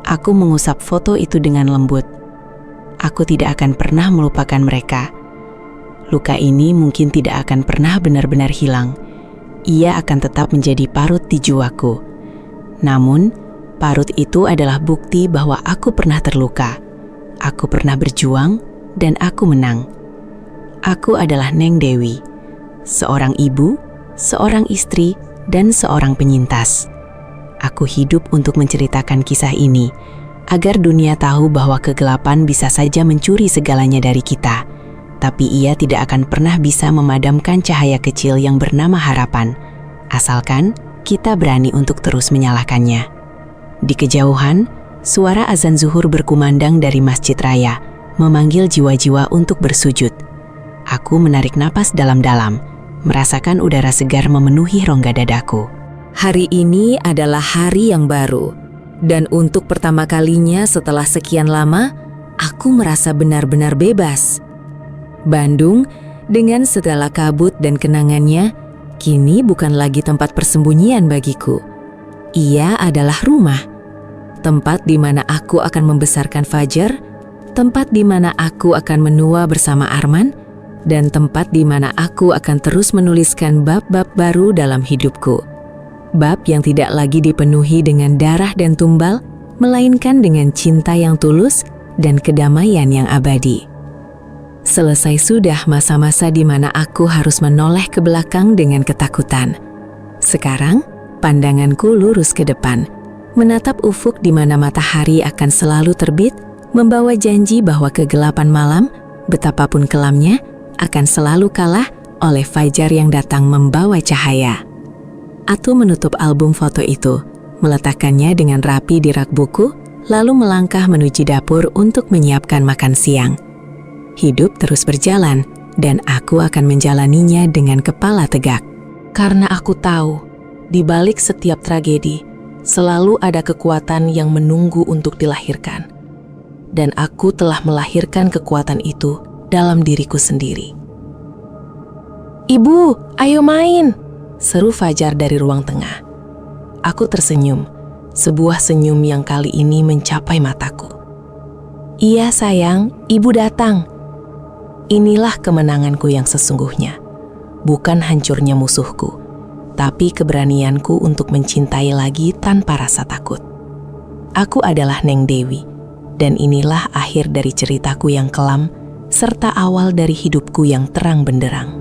Aku mengusap foto itu dengan lembut. Aku tidak akan pernah melupakan mereka. Luka ini mungkin tidak akan pernah benar-benar hilang. Ia akan tetap menjadi parut di jiwaku. Namun, parut itu adalah bukti bahwa aku pernah terluka. Aku pernah berjuang dan aku menang. Aku adalah Neng Dewi, seorang ibu, seorang istri, dan seorang penyintas. Aku hidup untuk menceritakan kisah ini, agar dunia tahu bahwa kegelapan bisa saja mencuri segalanya dari kita, tapi ia tidak akan pernah bisa memadamkan cahaya kecil yang bernama harapan, asalkan kita berani untuk terus menyalakannya. Di kejauhan, suara azan zuhur berkumandang dari Masjid Raya, memanggil jiwa-jiwa untuk bersujud. Aku menarik napas dalam-dalam, merasakan udara segar memenuhi rongga dadaku. Hari ini adalah hari yang baru. Dan untuk pertama kalinya setelah sekian lama, aku merasa benar-benar bebas. Bandung, dengan segala kabut dan kenangannya, kini bukan lagi tempat persembunyian bagiku. Ia adalah rumah. Tempat di mana aku akan membesarkan Fajar, tempat di mana aku akan menua bersama Arman, dan tempat di mana aku akan terus menuliskan bab-bab baru dalam hidupku. Bab yang tidak lagi dipenuhi dengan darah dan tumbal, melainkan dengan cinta yang tulus dan kedamaian yang abadi. Selesai sudah masa-masa di mana aku harus menoleh ke belakang dengan ketakutan. Sekarang, pandanganku lurus ke depan, menatap ufuk di mana matahari akan selalu terbit, membawa janji bahwa kegelapan malam, betapapun kelamnya, akan selalu kalah oleh fajar yang datang membawa cahaya. Atu menutup album foto itu, meletakkannya dengan rapi di rak buku, lalu melangkah menuju dapur untuk menyiapkan makan siang. Hidup terus berjalan, dan aku akan menjalaninya dengan kepala tegak. Karena aku tahu, di balik setiap tragedi, selalu ada kekuatan yang menunggu untuk dilahirkan. Dan aku telah melahirkan kekuatan itu dalam diriku sendiri. "Ibu, ayo main!" seru Fajar dari ruang tengah. Aku tersenyum, sebuah senyum yang kali ini mencapai mataku. "Iya sayang, ibu datang. Inilah kemenanganku yang sesungguhnya, bukan hancurnya musuhku, tetapi keberanianku untuk mencintai lagi tanpa rasa takut. Aku adalah Neng Dewi, dan inilah akhir dari ceritaku yang kelam, serta awal dari hidupku yang terang benderang.